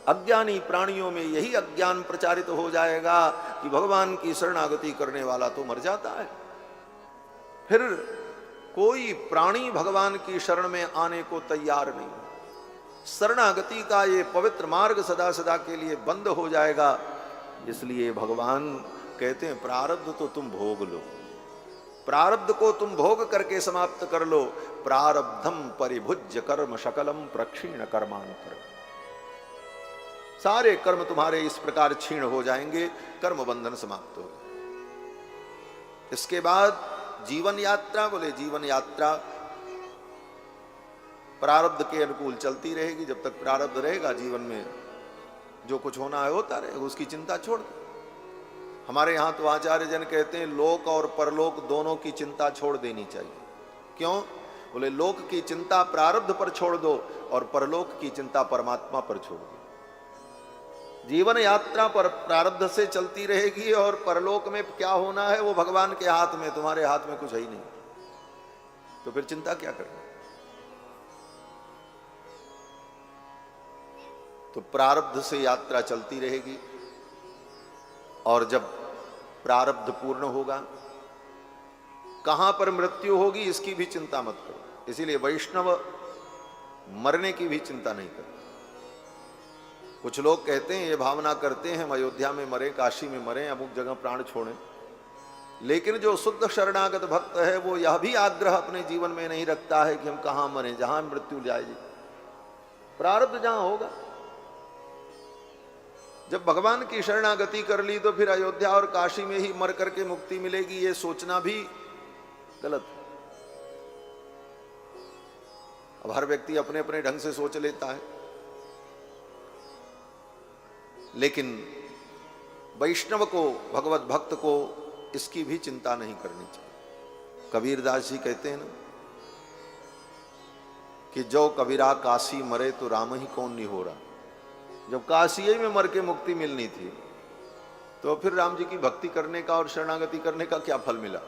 अज्ञानी प्राणियों में यही अज्ञान प्रचारित हो जाएगा कि भगवान की शरणागति करने वाला तो मर जाता है। फिर कोई प्राणी भगवान की शरण में आने को तैयार नहीं, शरणागति का ये पवित्र मार्ग सदा सदा के लिए बंद हो जाएगा। इसलिए भगवान कहते हैं प्रारब्ध तो तुम भोग लो, प्रारब्ध को तुम भोग करके समाप्त कर लो। प्रारब्धम परिभुज्य कर्म शकलम प्रक्षीण कर्मांतर। सारे कर्म तुम्हारे इस प्रकार क्षीण हो जाएंगे, कर्म बंधन समाप्त हो। इसके बाद जीवन यात्रा, बोले जीवन यात्रा प्रारब्ध के अनुकूल चलती रहेगी। जब तक प्रारब्ध रहेगा जीवन में जो कुछ होना है होता रहेगा, उसकी चिंता छोड़ दो। हमारे यहाँ तो आचार्य जन कहते हैं लोक और परलोक दोनों की चिंता छोड़ देनी चाहिए। क्यों? बोले लोक की चिंता प्रारब्ध पर छोड़ दो और परलोक की चिंता परमात्मा पर छोड़ दो। जीवन यात्रा पर प्रारब्ध से चलती रहेगी और परलोक में क्या होना है वो भगवान के हाथ में, तुम्हारे हाथ में कुछ है ही नहीं, तो फिर चिंता क्या करना। तो प्रारब्ध से यात्रा चलती रहेगी और जब प्रारब्ध पूर्ण होगा, कहां पर मृत्यु होगी इसकी भी चिंता मत करो। इसीलिए वैष्णव मरने की भी चिंता नहीं करते। कुछ लोग कहते हैं, ये भावना करते हैं हम अयोध्या में मरे, काशी में मरे, अमुक जगह प्राण छोड़ें, लेकिन जो शुद्ध शरणागत भक्त है वो यह भी आग्रह अपने जीवन में नहीं रखता है कि हम कहां मरें, जहां मृत्यु जाएगी, प्रारब्ध जहां होगा। जब भगवान की शरणागति कर ली तो फिर अयोध्या और काशी में ही मर करके मुक्ति मिलेगी, ये सोचना भी गलत है। अब हर व्यक्ति अपने अपने ढंग से सोच लेता है, लेकिन वैष्णव को, भगवत भक्त को इसकी भी चिंता नहीं करनी चाहिए। कबीरदास जी कहते हैं ना कि जो कबीरा काशी मरे तो राम ही कौन नहीं हो रहा। जब काशी में मर के मुक्ति मिलनी थी तो फिर राम जी की भक्ति करने का और शरणागति करने का क्या फल मिला।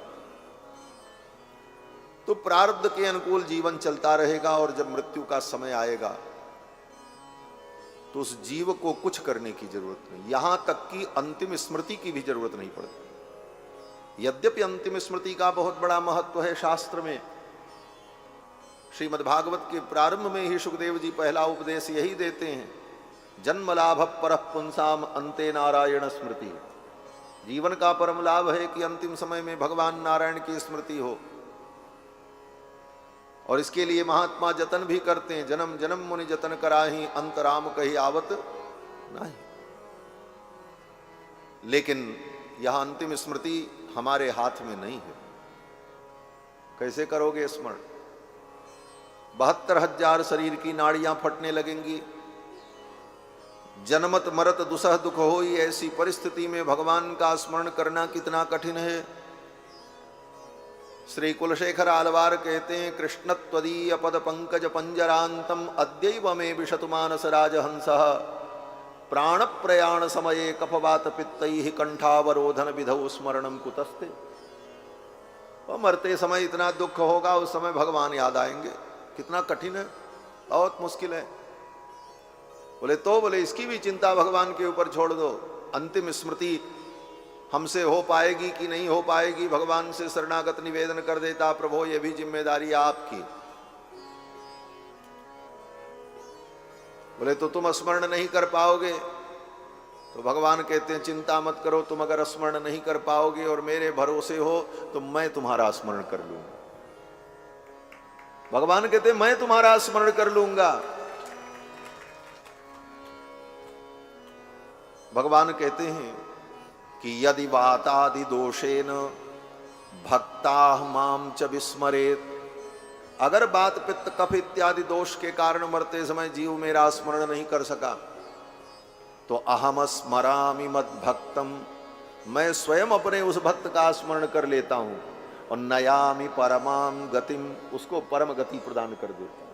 तो प्रारब्ध के अनुकूल जीवन चलता रहेगा और जब मृत्यु का समय आएगा तो उस जीव को कुछ करने की जरूरत नहीं, यहां तक कि अंतिम स्मृति की भी जरूरत नहीं पड़ती। यद्यपि अंतिम स्मृति का बहुत बड़ा महत्व है शास्त्र में, श्रीमद्भागवत के प्रारंभ में ही सुखदेव जी पहला उपदेश यही देते हैं, जन्म लाभ परः पुंसाम अंते नारायण स्मृति। जीवन का परम लाभ है कि अंतिम समय में भगवान नारायण की स्मृति हो, और इसके लिए महात्मा जतन भी करते हैं। जन्म जन्म मुनि जतन कराही, अंतराम कही आवत नहीं। लेकिन यह अंतिम स्मृति हमारे हाथ में नहीं है। कैसे करोगे स्मरण? 72,000 शरीर की नाड़ियां फटने लगेंगी, जन्मत मरत दुसह दुख होई। ऐसी परिस्थिति में भगवान का स्मरण करना कितना कठिन है। श्री कुलशेखर आलवार कहते हैं, कृष्णत्वदीय पद पंकज पंजरांतम अद्यैव में विशतु मानस राजहंसः प्राण प्रयाण समये कफवात पित्तैः कंठावरोधन विधौ स्मरणम कुतस्ते। और मरते समय इतना दुख होगा, उस समय भगवान याद आएंगे। कितना कठिन है, बहुत मुश्किल है। बोले इसकी भी चिंता भगवान के ऊपर छोड़ दो। अंतिम स्मृति हमसे हो पाएगी कि नहीं हो पाएगी, भगवान से शरणागत निवेदन कर देता, प्रभु ये भी जिम्मेदारी आपकी। बोले तो तुम स्मरण नहीं कर पाओगे। तो भगवान कहते हैं, चिंता मत करो, तुम अगर स्मरण नहीं कर पाओगे और मेरे भरोसे हो तो मैं तुम्हारा स्मरण कर लूंगा। भगवान कहते हैं, मैं तुम्हारा स्मरण कर लूंगा। भगवान कहते हैं कि यदि वातादि दोषेन भक्ता माम च विस्मरेत। अगर बात पित्त कफ इत्यादि दोष के कारण मरते समय जीव मेरा स्मरण नहीं कर सका, तो अहम स्मरामि मद भक्तम, मैं स्वयं अपने उस भक्त का स्मरण कर लेता हूं और नयामि परमाम गतिम, उसको परम गति प्रदान कर देता हूं।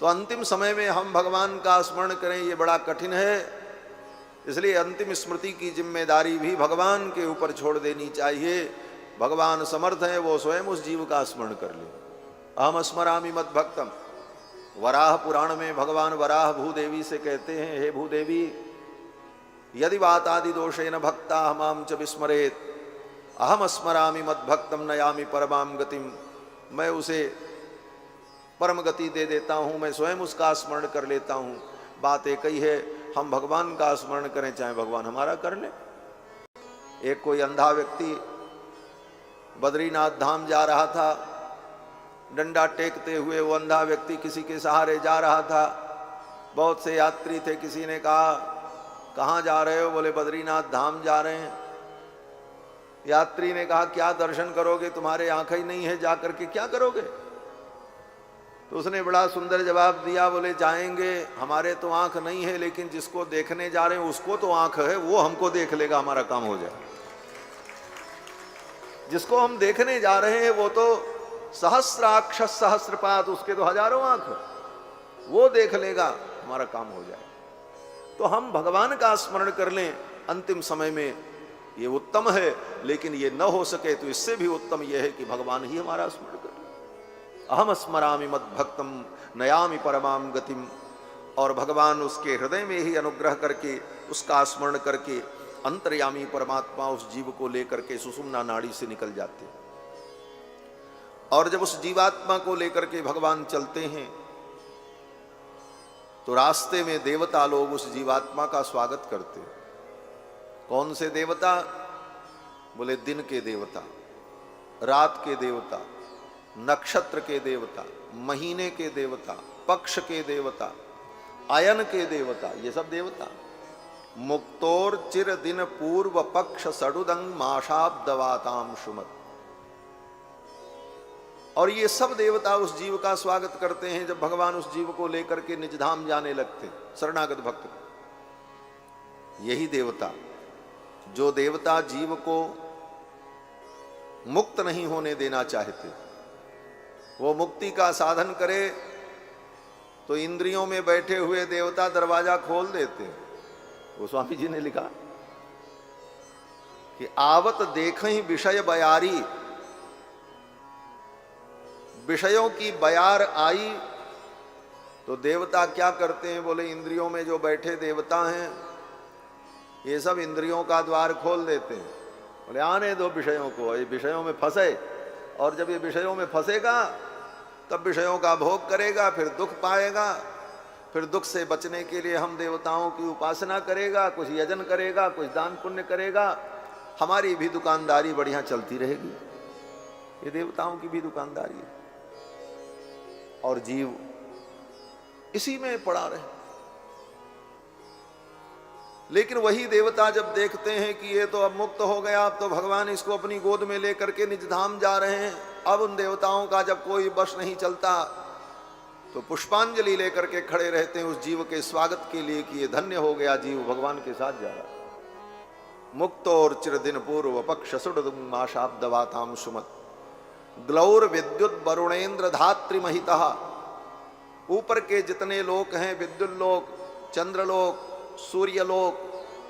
तो अंतिम समय में हम भगवान का स्मरण करें, ये बड़ा कठिन है। इसलिए अंतिम स्मृति की जिम्मेदारी भी भगवान के ऊपर छोड़ देनी चाहिए। भगवान समर्थ है, वो स्वयं उस जीव का स्मरण कर ले। अहम स्मरामि मद भक्तम। वराह पुराण में भगवान वराह भूदेवी से कहते हैं, हे भूदेवी, यदि वातादि दोषेन भक्ता माम च विस्मरेत अहम स्मरामि मद भक्तम नयामि परमाम गतिम। मैं उसे परम गति दे देता हूं, मैं स्वयं उसका स्मरण कर लेता हूं। बात एक ही है, हम भगवान का स्मरण करें चाहे भगवान हमारा कर ले। एक कोई अंधा व्यक्ति बद्रीनाथ धाम जा रहा था, डंडा टेकते हुए वो अंधा व्यक्ति किसी के सहारे जा रहा था। बहुत से यात्री थे। किसी ने कहा, कहाँ जा रहे हो? बोले बद्रीनाथ धाम जा रहे हैं। यात्री ने कहा, क्या दर्शन करोगे? तुम्हारे आंखें ही नहीं है, जा करके क्या करोगे? तो उसने बड़ा सुंदर जवाब दिया, बोले जाएंगे, हमारे तो आंख नहीं है, लेकिन जिसको देखने जा रहे हैं उसको तो आंख है, वो हमको देख लेगा, हमारा काम हो जाए। जिसको हम देखने जा रहे हैं वो तो सहस्राक्ष सहस्रपाद, उसके तो हजारों आंख, वो देख लेगा, हमारा काम हो जाए। तो हम भगवान का स्मरण कर लें अंतिम समय में, ये उत्तम है। लेकिन ये न हो सके तो इससे भी उत्तम यह है कि भगवान ही हमारा स्मरण कर ले। अहम स्मरामि मद भक्तम नयामि परमाम गतिम। और भगवान उसके हृदय में ही अनुग्रह करके, उसका स्मरण करके अंतर्यामी परमात्मा उस जीव को लेकर के सुषुम्ना नाड़ी से निकल जाते हैं। और जब उस जीवात्मा को लेकर के भगवान चलते हैं तो रास्ते में देवता लोग उस जीवात्मा का स्वागत करते हैं। कौन से देवता? बोले दिन के देवता, रात के देवता, नक्षत्र के देवता, महीने के देवता, पक्ष के देवता, अयन के देवता, ये सब देवता। मुक्तोर चिर दिन पूर्व पक्ष सडुदंग माशाब्दवाताम सुमत। और ये सब देवता उस जीव का स्वागत करते हैं जब भगवान उस जीव को लेकर के निज धाम जाने लगते, शरणागत भक्त को। यही देवता, जो देवता जीव को मुक्त नहीं होने देना चाहते, वो मुक्ति का साधन करे तो इंद्रियों में बैठे हुए देवता दरवाजा खोल देते हैं। वो स्वामी जी ने लिखा कि आवत देखहि विषय बयारी, विषयों की बयार आई तो देवता क्या करते हैं? बोले इंद्रियों में जो बैठे देवता हैं ये सब इंद्रियों का द्वार खोल देते हैं। बोले आने दो विषयों को, ये विषयों में फंसे, और जब ये विषयों में फंसेगा तब विषयों का भोग करेगा, फिर दुख पाएगा, फिर दुख से बचने के लिए हम देवताओं की उपासना करेगा, कुछ यजन करेगा, कुछ दान पुण्य करेगा, हमारी भी दुकानदारी बढ़िया चलती रहेगी। ये देवताओं की भी दुकानदारी है और जीव इसी में पड़ा रहे। लेकिन वही देवता जब देखते हैं कि ये तो अब मुक्त हो गया, अब तो भगवान इसको अपनी गोद में लेकर के निज धाम जा रहे हैं, अब उन देवताओं का जब कोई बश नहीं चलता तो पुष्पांजलि लेकर के खड़े रहते हैं उस जीव के स्वागत के लिए कि ये धन्य हो गया, जीव भगवान के साथ जा रहा। मुक्त और चिरदिन पूर्व पक्ष सुडमाशाब्दवाताम सुमत ग्लौर विद्युत वरुणेन्द्र धात्री महिता। ऊपर के जितने लोक हैं, विद्युत लोक, चंद्रलोक, सूर्यलोक,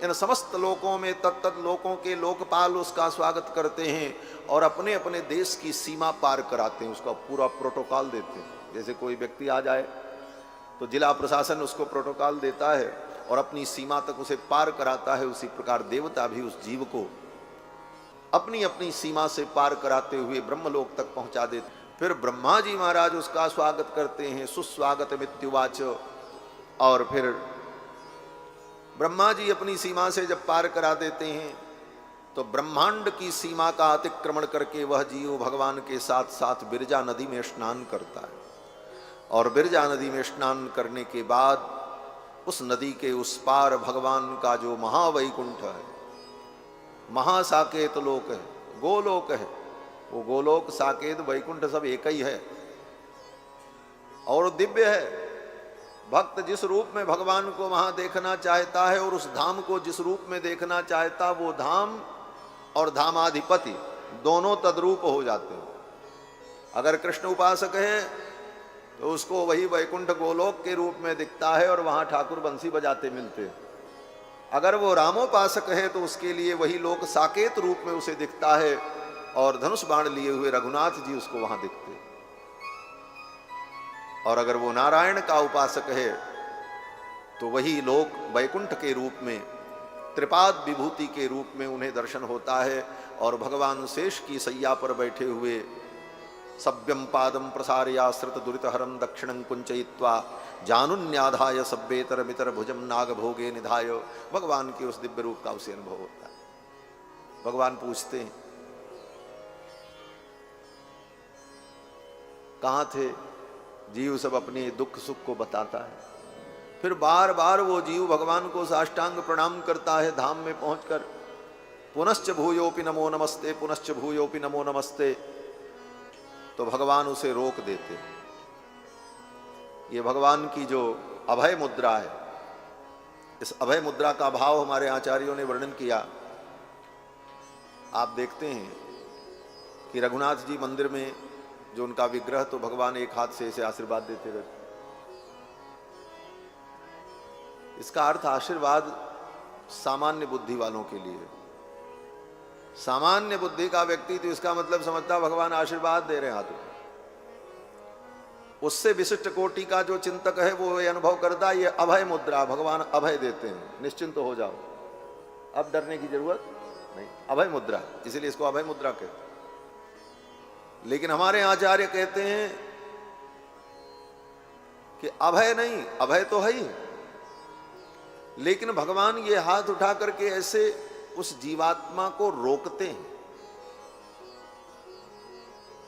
इन समस्त लोकों में तत्त लोकों के लोकपाल उसका स्वागत करते हैं और अपने अपने देश की सीमा पार कराते हैं, उसका पूरा प्रोटोकॉल देते हैं। जैसे कोई व्यक्ति आ जाए तो जिला प्रशासन उसको प्रोटोकॉल देता है और अपनी सीमा तक उसे पार कराता है, उसी प्रकार देवता भी उस जीव को अपनी अपनी सीमा से पार कराते हुए ब्रह्मलोक तक पहुंचा देते। फिर ब्रह्मा जी महाराज उसका स्वागत करते हैं, सुस्वागत मित्युवाच। और फिर ब्रह्मा जी अपनी सीमा से जब पार करा देते हैं तो ब्रह्मांड की सीमा का अतिक्रमण करके वह जीव भगवान के साथ साथ बिरजा नदी में स्नान करता है और बिरजा नदी में स्नान करने के बाद उस नदी के उस पार भगवान का जो महावैकुंठ है, महासाकेत लोक है, गोलोक है, वो गोलोक साकेत वैकुंठ सब एक ही है और दिव्य है। भक्त जिस रूप में भगवान को वहां देखना चाहता है और उस धाम को जिस रूप में देखना चाहता, वो धाम और धामाधिपति दोनों तद्रूप हो जाते हैं। अगर कृष्ण उपासक है तो उसको वही वैकुंठ गोलोक के रूप में दिखता है और वहां ठाकुर बंसी बजाते मिलते हैं। अगर वो रामोपासक है तो उसके लिए वही लोक साकेत रूप में उसे दिखता है और धनुष बाण लिए हुए रघुनाथ जी उसको वहां दिखते हैं। और अगर वो नारायण का उपासक है तो वही लोक वैकुंठ के रूप में, त्रिपाद विभूति के रूप में उन्हें दर्शन होता है और भगवान शेष की सैया पर बैठे हुए सभ्यम पादम प्रसारयाश्रित दुरितहरम दक्षिणं कुंचयित्वा जानुन्याधाय सभ्येतर मितर भुजम नाग भोगे निधाय। भगवान के उस दिव्य रूप का उसे अनुभव होता है। भगवान पूछते हैं कहां थे जीव, सब अपने दुख सुख को बताता है। फिर बार बार वो जीव भगवान को साष्टांग प्रणाम करता है धाम में पहुंचकर, पुनश्च भूयोपि नमो नमस्ते, पुनश्च भूयोपि नमो नमस्ते। तो भगवान उसे रोक देते। ये भगवान की जो अभय मुद्रा है, इस अभय मुद्रा का भाव हमारे आचार्यों ने वर्णन किया। आप देखते हैं कि रघुनाथ जी मंदिर में जो उनका विग्रह, तो भगवान एक हाथ से इसे आशीर्वाद देते रहते। इसका अर्थ आशीर्वाद सामान्य बुद्धि वालों के लिए। सामान्य बुद्धि का व्यक्ति तो इसका मतलब समझता भगवान आशीर्वाद दे रहे हाथों। उससे विशिष्ट कोटि का जो चिंतक है वो ये अनुभव करता, ये अभय मुद्रा, भगवान अभय देते हैं, निश्चिंत हो जाओ, अब डरने की जरूरत नहीं। अभय मुद्रा, इसीलिए इसको अभय मुद्रा कहते हैं। लेकिन हमारे आचार्य कहते हैं कि अभय नहीं, अभय तो है ही, लेकिन भगवान ये हाथ उठा करके ऐसे उस जीवात्मा को रोकते हैं।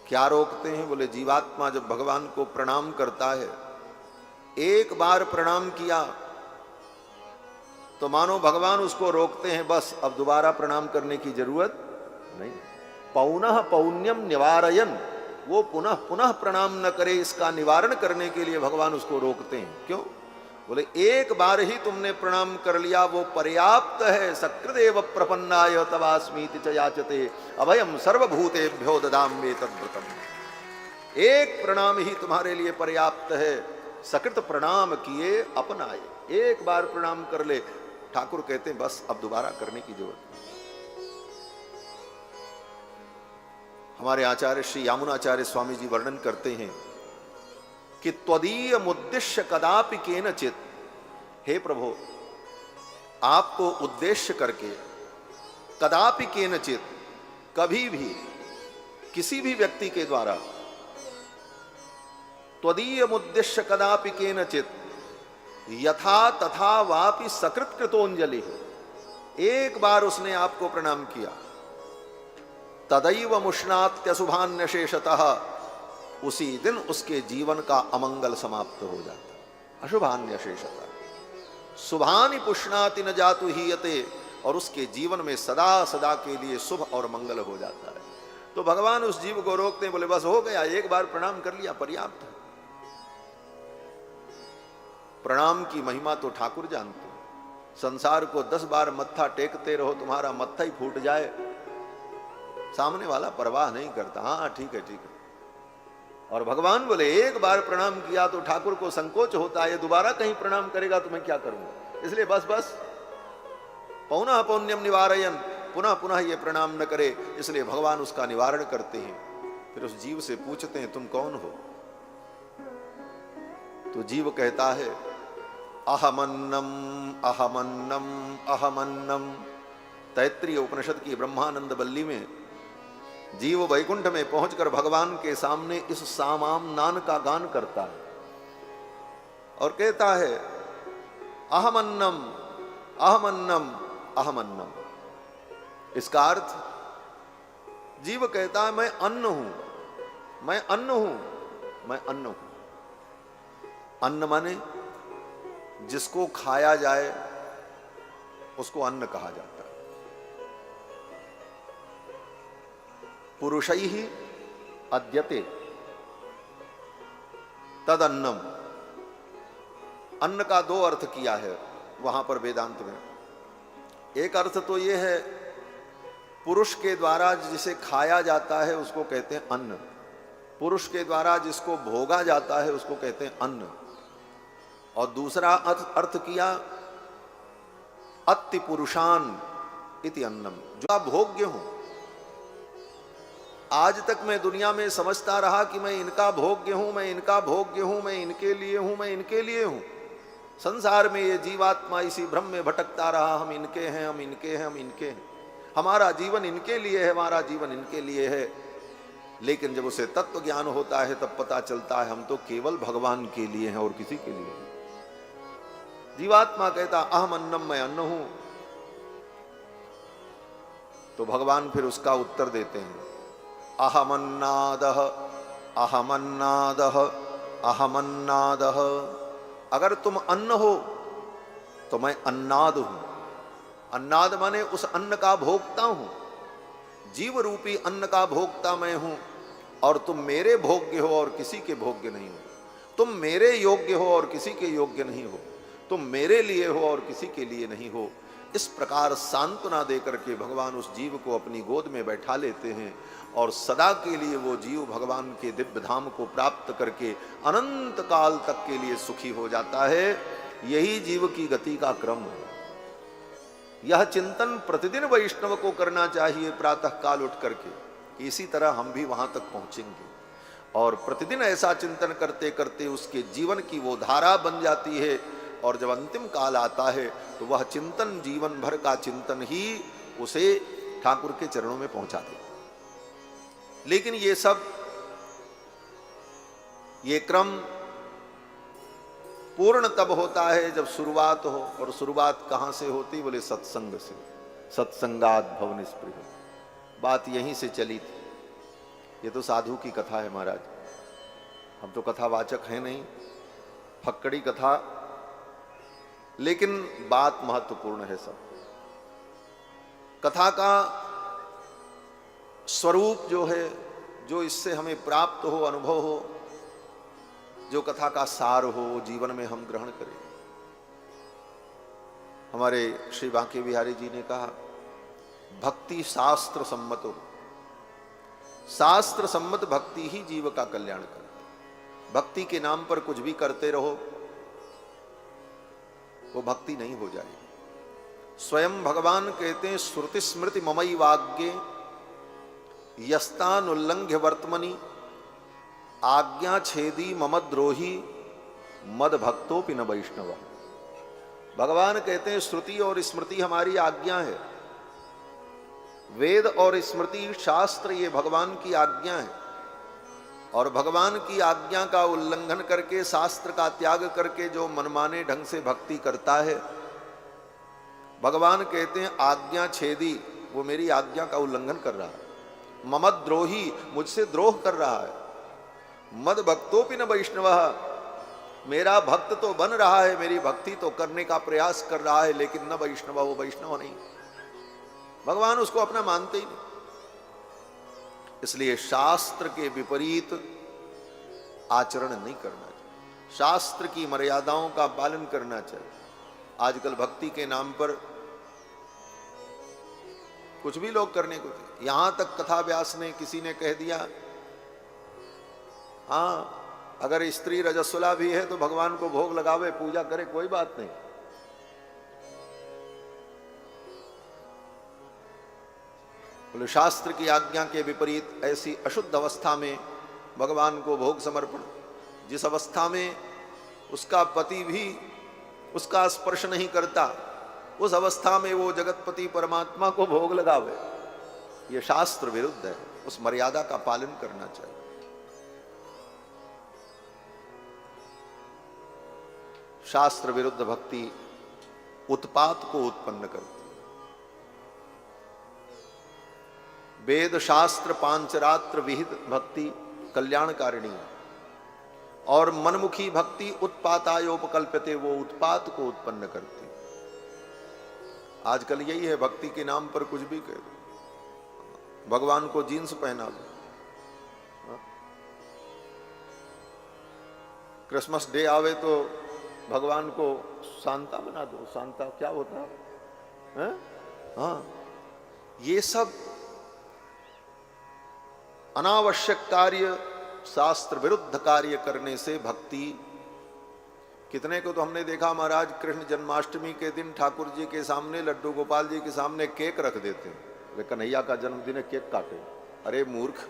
क्या रोकते हैं? बोले जीवात्मा जब भगवान को प्रणाम करता है, एक बार प्रणाम किया तो मानो भगवान उसको रोकते हैं, बस अब दोबारा प्रणाम करने की जरूरत नहीं। पौनः पौन्यम निवारयन, वो पुनः पुनः प्रणाम न करे, इसका निवारण करने के लिए भगवान उसको रोकते हैं। क्यों? बोले एक बार ही तुमने प्रणाम कर लिया वो पर्याप्त है। सकृदेव प्रपन्नाय तवास्मीति च याचते अभयम सर्वभूतेभ्यो ददाम्ये तद्व्रतम्। एक प्रणाम ही तुम्हारे लिए पर्याप्त है, सकृत प्रणाम किए अपनाए। एक बार प्रणाम कर ले, ठाकुर कहते हैं बस अब दोबारा करने की जरूरत नहीं। हमारे आचार्य श्री यामुनाचार्य स्वामी जी वर्णन करते हैं कि त्वदीय मुद्देश्य कदापि केनचित, हे प्रभु आपको उद्देश्य करके, कदापि केनचित, कभी भी किसी भी व्यक्ति के द्वारा, त्वदीय मुद्देश्य कदापि केनचित यथा तथा वापि सकृत कृतोंजलि। एक बार उसने आपको प्रणाम किया, तदैव मुष्णात्यशुभान्यशेषतः, उसी दिन उसके जीवन का अमंगल समाप्त हो जाता। अशुभान्यशेषतः शुभानि पुष्णाति न जातु हीयते, और उसके जीवन में सदा सदा के लिए शुभ और मंगल हो जाता है। तो भगवान उस जीव को रोकते हैं, बोले बस हो गया, एक बार प्रणाम कर लिया पर्याप्त है। प्रणाम की महिमा तो ठाकुर जानते हैं। संसार को 10 बार मत्था टेकते रहो, तुम्हारा मत्था ही फूट जाए, सामने वाला परवाह नहीं करता, हाँ ठीक है ठीक है। और भगवान बोले एक बार प्रणाम किया तो ठाकुर को संकोच होता है, दोबारा कहीं प्रणाम करेगा तो मैं क्या करूंगा, इसलिए बस बस पौनः पौन्यम निवारयन, पुनः पुनः ये प्रणाम न करे, इसलिए भगवान उसका निवारण करते हैं। फिर उस जीव से पूछते हैं तुम कौन हो? तो जीव कहता है अहमन्नम अहमन्नम अहमन्नम। तैत्रीय उपनिषद की ब्रह्मानंद बल्ली में जीव वैकुंठ में पहुंचकर भगवान के सामने इस सामाम नान का गान करता है और कहता है अहमन्नम अहमन्नम अहमन्नम। इसका अर्थ जीव कहता है मैं अन्न हूं, मैं अन्न हूं, मैं अन्न हूं। अन्न माने जिसको खाया जाए उसको अन्न कहा जाता है। पुरुषैहि अद्यते तद अन्नम। अन्न का 2 अर्थ किया है वहां पर वेदांत में। एक अर्थ तो यह है पुरुष के द्वारा जिसे खाया जाता है उसको कहते हैं अन्न, पुरुष के द्वारा जिसको भोगा जाता है उसको कहते हैं अन्न। और दूसरा अर्थ किया अति पुरुषान इति अन्नम, जो आप भोग्य हूं। आज तक मैं दुनिया में समझता रहा कि मैं इनका भोग्य हूं, मैं इनका भोग्य हूं, मैं इनके लिए हूं, मैं इनके लिए हूं। संसार में ये जीवात्मा इसी भ्रम में भटकता रहा, हम इनके हैं, हम इनके हैं, हम इनके हैं, हमारा जीवन इनके लिए है, हमारा जीवन इनके लिए है। लेकिन जब उसे तत्व ज्ञान होता है तब पता चलता है हम तो केवल भगवान के लिए हैं और किसी के लिए नहीं। जीवात्मा कहता अहम अन्नम, मैं अन्न हूं। तो भगवान फिर उसका उत्तर देते हैं अहमन्नादः अहमन्नादः अहमन्नादः। अगर तुम अन्न हो तो मैं अन्नाद हूं। अन्नाद माने उस अन्न का भोक्ता हूं, जीव रूपी अन्न का भोक्ता मैं हूं, और तुम मेरे भोग्य हो और किसी के भोग्य नहीं हो। तुम मेरे योग्य हो और किसी के योग्य नहीं हो, तुम मेरे लिए हो और किसी के लिए नहीं हो। इस प्रकार सांत्वना देकर के भगवान उस जीव को अपनी गोद में बैठा लेते हैं और सदा के लिए वो जीव भगवान के दिव्य धाम को प्राप्त करके अनंत काल तक के लिए सुखी हो जाता है। यही जीव की गति का क्रम है। यह चिंतन प्रतिदिन वैष्णव को करना चाहिए प्रातः काल उठ करके। इसी तरह हम भी वहां तक पहुंचेंगे और प्रतिदिन ऐसा चिंतन करते करते उसके जीवन की वो धारा बन जाती है, और जब अंतिम काल आता है तो वह चिंतन, जीवन भर का चिंतन ही उसे ठाकुर के चरणों में पहुंचा दे। लेकिन ये क्रम पूर्ण तब होता है जब शुरुआत हो। और शुरुआत कहां से होती? बोले सत्संग से। सत्संगात भव निस्पृह। बात यहीं से चली थी। ये तो साधु की कथा है महाराज, हम तो कथावाचक हैं नहीं, फक्कड़ी कथा, लेकिन बात महत्वपूर्ण है। सब कथा का स्वरूप जो है, जो इससे हमें प्राप्त हो, अनुभव हो, जो कथा का सार हो, जीवन में हम ग्रहण करें। हमारे श्री बांके बिहारी जी ने कहा भक्ति शास्त्र सम्मत हो। शास्त्र सम्मत भक्ति ही जीव का कल्याण करती। भक्ति के नाम पर कुछ भी करते रहो, वो भक्ति नहीं हो जाएगी। स्वयं भगवान कहते हैं श्रुति स्मृति ममई वाग्ये यस्तानुल्लंघ्य वर्तमनि आज्ञा छेदी मम द्रोही मद भक्तोपि न वैष्णव। भगवान कहते हैं श्रुति और स्मृति हमारी आज्ञा है। वेद और स्मृति शास्त्र ये भगवान की आज्ञा है। और भगवान की आज्ञा का उल्लंघन करके, शास्त्र का त्याग करके जो मनमाने ढंग से भक्ति करता है, भगवान कहते हैं आज्ञा छेदी, वो मेरी आज्ञा का उल्लंघन कर रहा है। ममद्रोही, मुझसे द्रोह कर रहा है। मद भक्तोपि न वैष्णवः, मेरा भक्त तो बन रहा है, मेरी भक्ति तो करने का प्रयास कर रहा है, लेकिन न वैष्णव, वो वैष्णव नहीं। भगवान उसको अपना मानते ही नहीं। इसलिए शास्त्र के विपरीत आचरण नहीं करना चाहिए, शास्त्र की मर्यादाओं का पालन करना चाहिए। आजकल भक्ति के नाम पर कुछ भी लोग करने को, यहां तक कथा व्यास ने, किसी ने कह दिया, हाँ अगर स्त्री रजस्वला भी है तो भगवान को भोग लगावे, पूजा करे, कोई बात नहीं। बोले शास्त्र की आज्ञा के विपरीत ऐसी अशुद्ध अवस्था में भगवान को भोग समर्पण, जिस अवस्था में उसका पति भी उसका स्पर्श नहीं करता, उस अवस्था में वो जगतपति परमात्मा को भोग लगावे, ये शास्त्र विरुद्ध है। उस मर्यादा का पालन करना चाहिए। शास्त्र विरुद्ध भक्ति उत्पात को उत्पन्न करती है। वेद शास्त्र पांचरात्र विहित भक्ति कल्याणकारिणी, और मनमुखी भक्ति उत्पातायोपकल्प्यते, वो उत्पात को उत्पन्न करती। आजकल यही है, भक्ति के नाम पर कुछ भी कह दो, भगवान को जीन्स पहना दो, क्रिसमस डे आवे तो भगवान को सांता बना दो। सांता क्या होता है? हाँ, ये सब अनावश्यक कार्य, शास्त्र विरुद्ध कार्य करने से भक्ति, कितने को तो हमने देखा महाराज कृष्ण जन्माष्टमी के दिन ठाकुर जी के सामने, लड्डू गोपाल जी के सामने केक रख देते हैं, वे कन्हैया का जन्मदिन है, केक काटे। अरे मूर्ख,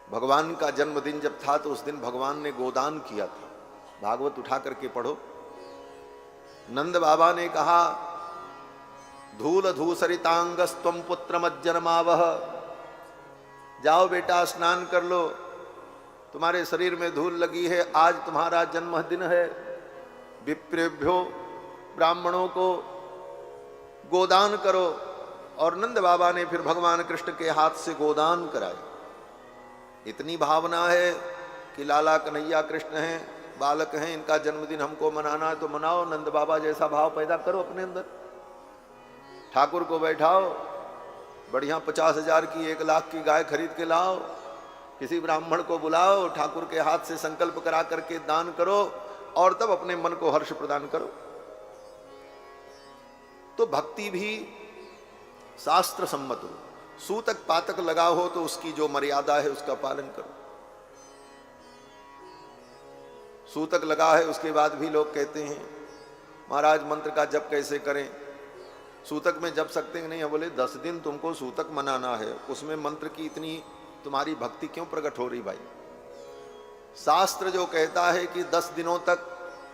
भगवान का जन्मदिन जब था तो उस दिन भगवान ने गोदान किया था। भागवत उठा करके पढ़ो, नंद बाबा ने कहा धूल धूसरितांगस्त्वम पुत्रमज्जन्मावह, जाओ बेटा स्नान कर लो, तुम्हारे शरीर में धूल लगी है, आज तुम्हारा जन्मदिन है। विप्रेभ्यो, ब्राह्मणों को गोदान करो। और नंद बाबा ने फिर भगवान कृष्ण के हाथ से गोदान कराई। इतनी भावना है कि लाला कन्हैया कृष्ण हैं, बालक हैं, इनका जन्मदिन हमको मनाना है तो मनाओ। नंद बाबा जैसा भाव पैदा करो अपने अंदर, ठाकुर को बैठाओ, बढ़िया 50,000 की 1 लाख की गाय खरीद के लाओ, किसी ब्राह्मण को बुलाओ, ठाकुर के हाथ से संकल्प करा करके दान करो, और तब अपने मन को हर्ष प्रदान करो। तो भक्ति भी शास्त्र सम्मत हो। सूतक पातक लगा हो तो उसकी जो मर्यादा है उसका पालन करो। सूतक लगा है, उसके बाद भी लोग कहते हैं महाराज मंत्र का जप कैसे करें, सूतक में जप सकते हैं नहीं? बोले 10 दिन तुमको सूतक मनाना है, उसमें मंत्र की इतनी तुम्हारी भक्ति क्यों प्रकट हो रही भाई? शास्त्र जो कहता है कि 10 दिनों तक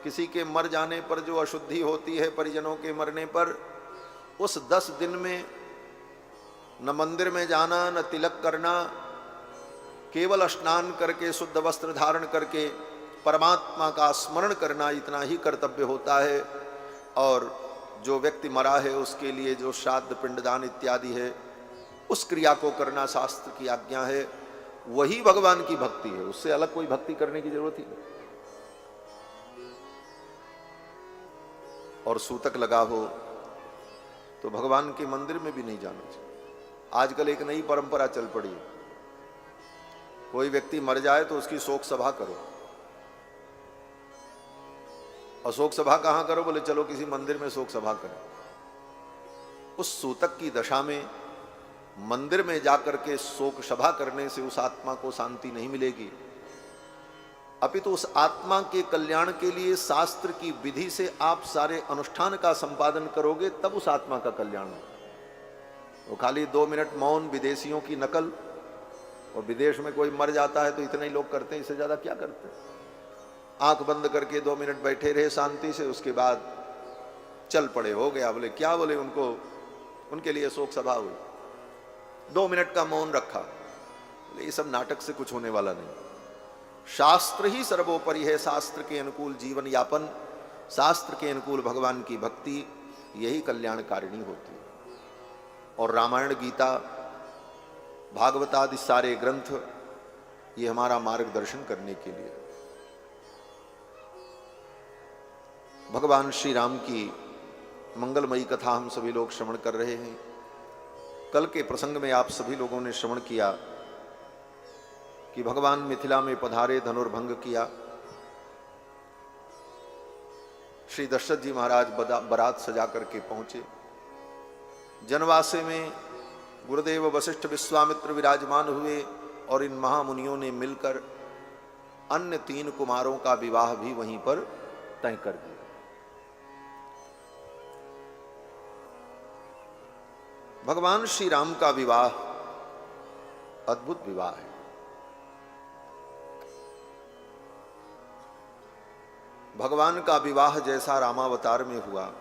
किसी के मर जाने पर जो अशुद्धि होती है, परिजनों के मरने पर, उस 10 दिन में न मंदिर में जाना, न तिलक करना, केवल स्नान करके शुद्ध वस्त्र धारण करके परमात्मा का स्मरण करना, इतना ही कर्तव्य होता है। और जो व्यक्ति मरा है उसके लिए जो श्राद्ध पिंडदान इत्यादि है, उस क्रिया को करना शास्त्र की आज्ञा है। वही भगवान की भक्ति है, उससे अलग कोई भक्ति करने की जरूरत ही नहीं। और सूतक लगा हो तो भगवान के मंदिर में भी नहीं जाना चाहिए। आजकल एक नई परंपरा चल पड़ी है, कोई व्यक्ति मर जाए तो उसकी शोक सभा करो। और शोक सभा कहां करो? बोले चलो किसी मंदिर में शोक सभा करें। उस सूतक की दशा में मंदिर में जाकर के शोक सभा करने से उस आत्मा को शांति नहीं मिलेगी, अपितु उस आत्मा के कल्याण के लिए शास्त्र की विधि से आप सारे अनुष्ठान का संपादन करोगे, तब उस आत्मा का कल्याण होगा। वो खाली 2 मिनट मौन, विदेशियों की नकल, और विदेश में कोई मर जाता है तो इतने ही लोग करते हैं, इससे ज्यादा क्या करते हैं? आंख बंद करके 2 मिनट बैठे रहे शांति से, उसके बाद चल पड़े, हो गया। बोले क्या? बोले उनको, उनके लिए शोक सभा हुई, 2 मिनट का मौन रखा, बोले ये सब नाटक से कुछ होने वाला नहीं, शास्त्र ही सर्वोपरि है, शास्त्र के अनुकूल जीवन यापन, शास्त्र के अनुकूल भगवान की भक्ति, यही कल्याणकारिणी होती है। और रामायण, गीता, भागवत आदि सारे ग्रंथ ये हमारा मार्गदर्शन करने के लिए। भगवान श्री राम की मंगलमयी कथा हम सभी लोग श्रवण कर रहे हैं। कल के प्रसंग में आप सभी लोगों ने श्रवण किया कि भगवान मिथिला में पधारे, धनुर्भंग किया। श्री दशरथ जी महाराज बारात सजा करके पहुंचे। जनवासे में गुरुदेव वशिष्ठ विश्वामित्र विराजमान हुए और इन महामुनियों ने मिलकर अन्य 3 कुमारों का विवाह भी वहीं पर तय कर दिया। भगवान श्री राम का विवाह अद्भुत विवाह है। भगवान का विवाह जैसा रामावतार में हुआ,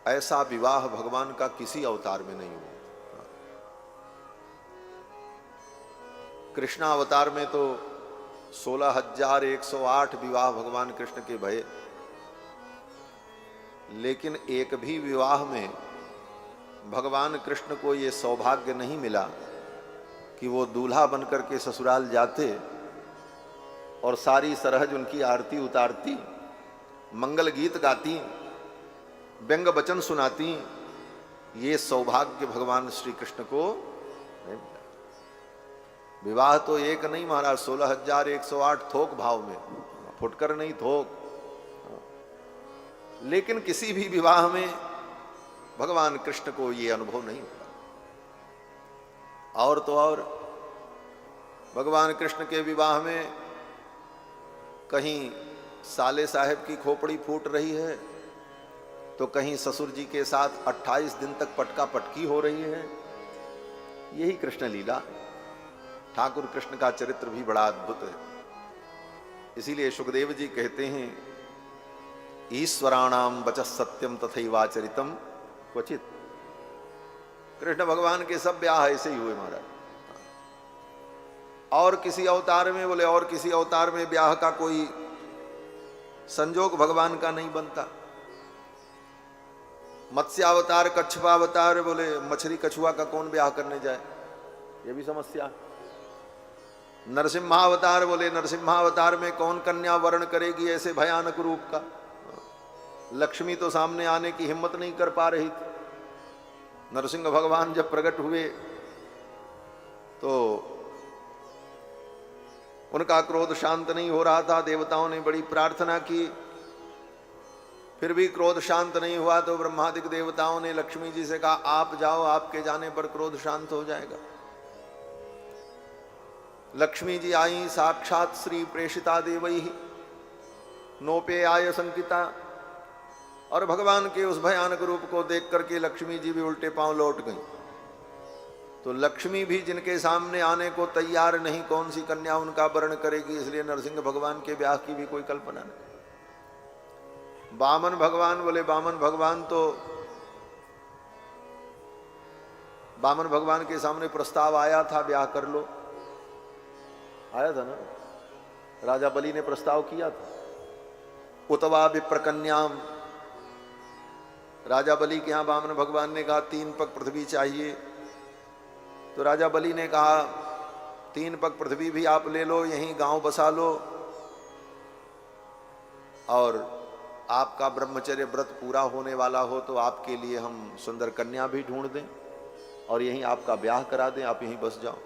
ऐसा विवाह भगवान का किसी अवतार में नहीं हुआ। कृष्णावतार में तो 16,108 विवाह भगवान कृष्ण के भये, लेकिन एक भी विवाह में भगवान कृष्ण को ये सौभाग्य नहीं मिला कि वो दूल्हा बनकर के ससुराल जाते और सारी सरहज उनकी आरती उतारती, मंगल गीत गाती, व्यंग वचन सुनाती। ये सौभाग्य भगवान श्री कृष्ण को नहीं मिला। विवाह तो एक नहीं महाराज, 16,108 थोक भाव में, फुटकर नहीं थोक। लेकिन किसी भी विवाह में भगवान कृष्ण को ये अनुभव नहीं हुआ। और तो और भगवान कृष्ण के विवाह में कहीं साले साहेब की खोपड़ी फूट रही है, तो कहीं ससुर जी के साथ 28 दिन तक पटका पटकी हो रही है। यही कृष्ण लीला। ठाकुर कृष्ण का चरित्र भी बड़ा अद्भुत है। इसीलिए सुखदेव जी कहते हैं, ईश्वराणाम वचः सत्यम तथैवाचरितम क्वचित। कृष्ण भगवान के सब ब्याह ऐसे ही हुए महाराज। और किसी अवतार में, बोले और किसी अवतार में ब्याह का कोई संजोग भगवान का नहीं बनता। मत्स्यावतार, कच्छपावतार, बोले मछली कछुआ का कौन ब्याह करने जाए, ये भी समस्या। नरसिम्हावतार, बोले नरसिम्हावतार में कौन कन्या वर्ण करेगी ऐसे भयानक रूप का। लक्ष्मी तो सामने आने की हिम्मत नहीं कर पा रही थी। नरसिंह भगवान जब प्रकट हुए तो उनका क्रोध शांत नहीं हो रहा था। देवताओं ने बड़ी प्रार्थना की, फिर भी क्रोध शांत नहीं हुआ। तो ब्रह्मादिक देवताओं ने लक्ष्मी जी से कहा, आप जाओ, आपके जाने पर क्रोध शांत हो जाएगा। लक्ष्मी जी आई, साक्षात श्री प्रेषिता देवैः नोपेयाय संकिता। और भगवान के उस भयानक रूप को देख करके लक्ष्मी जी भी उल्टे पांव लौट गई। तो लक्ष्मी भी जिनके सामने आने को तैयार नहीं, कौन सी कन्या उनका वर्ण करेगी। इसलिए नरसिंह भगवान के ब्याह की भी कोई कल्पना नहीं। वामन भगवान, बोले वामन भगवान तो, वामन भगवान के सामने प्रस्ताव आया था, ब्याह कर लो, आया था ना। राजा बलि ने प्रस्ताव किया था, उतवा विप्रकन्याम। राजा बलि के यहाँ वामन भगवान ने कहा 3 पग पृथ्वी चाहिए। तो राजा बलि ने कहा 3 पग पृथ्वी भी आप ले लो, यहीं गांव बसा लो, और आपका ब्रह्मचर्य व्रत पूरा होने वाला हो तो आपके लिए हम सुंदर कन्या भी ढूंढ दें और यहीं आपका ब्याह करा दें, आप यहीं बस जाओ।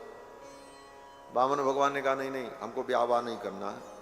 वामन भगवान ने कहा नहीं नहीं, हमको ब्याह नहीं करना है।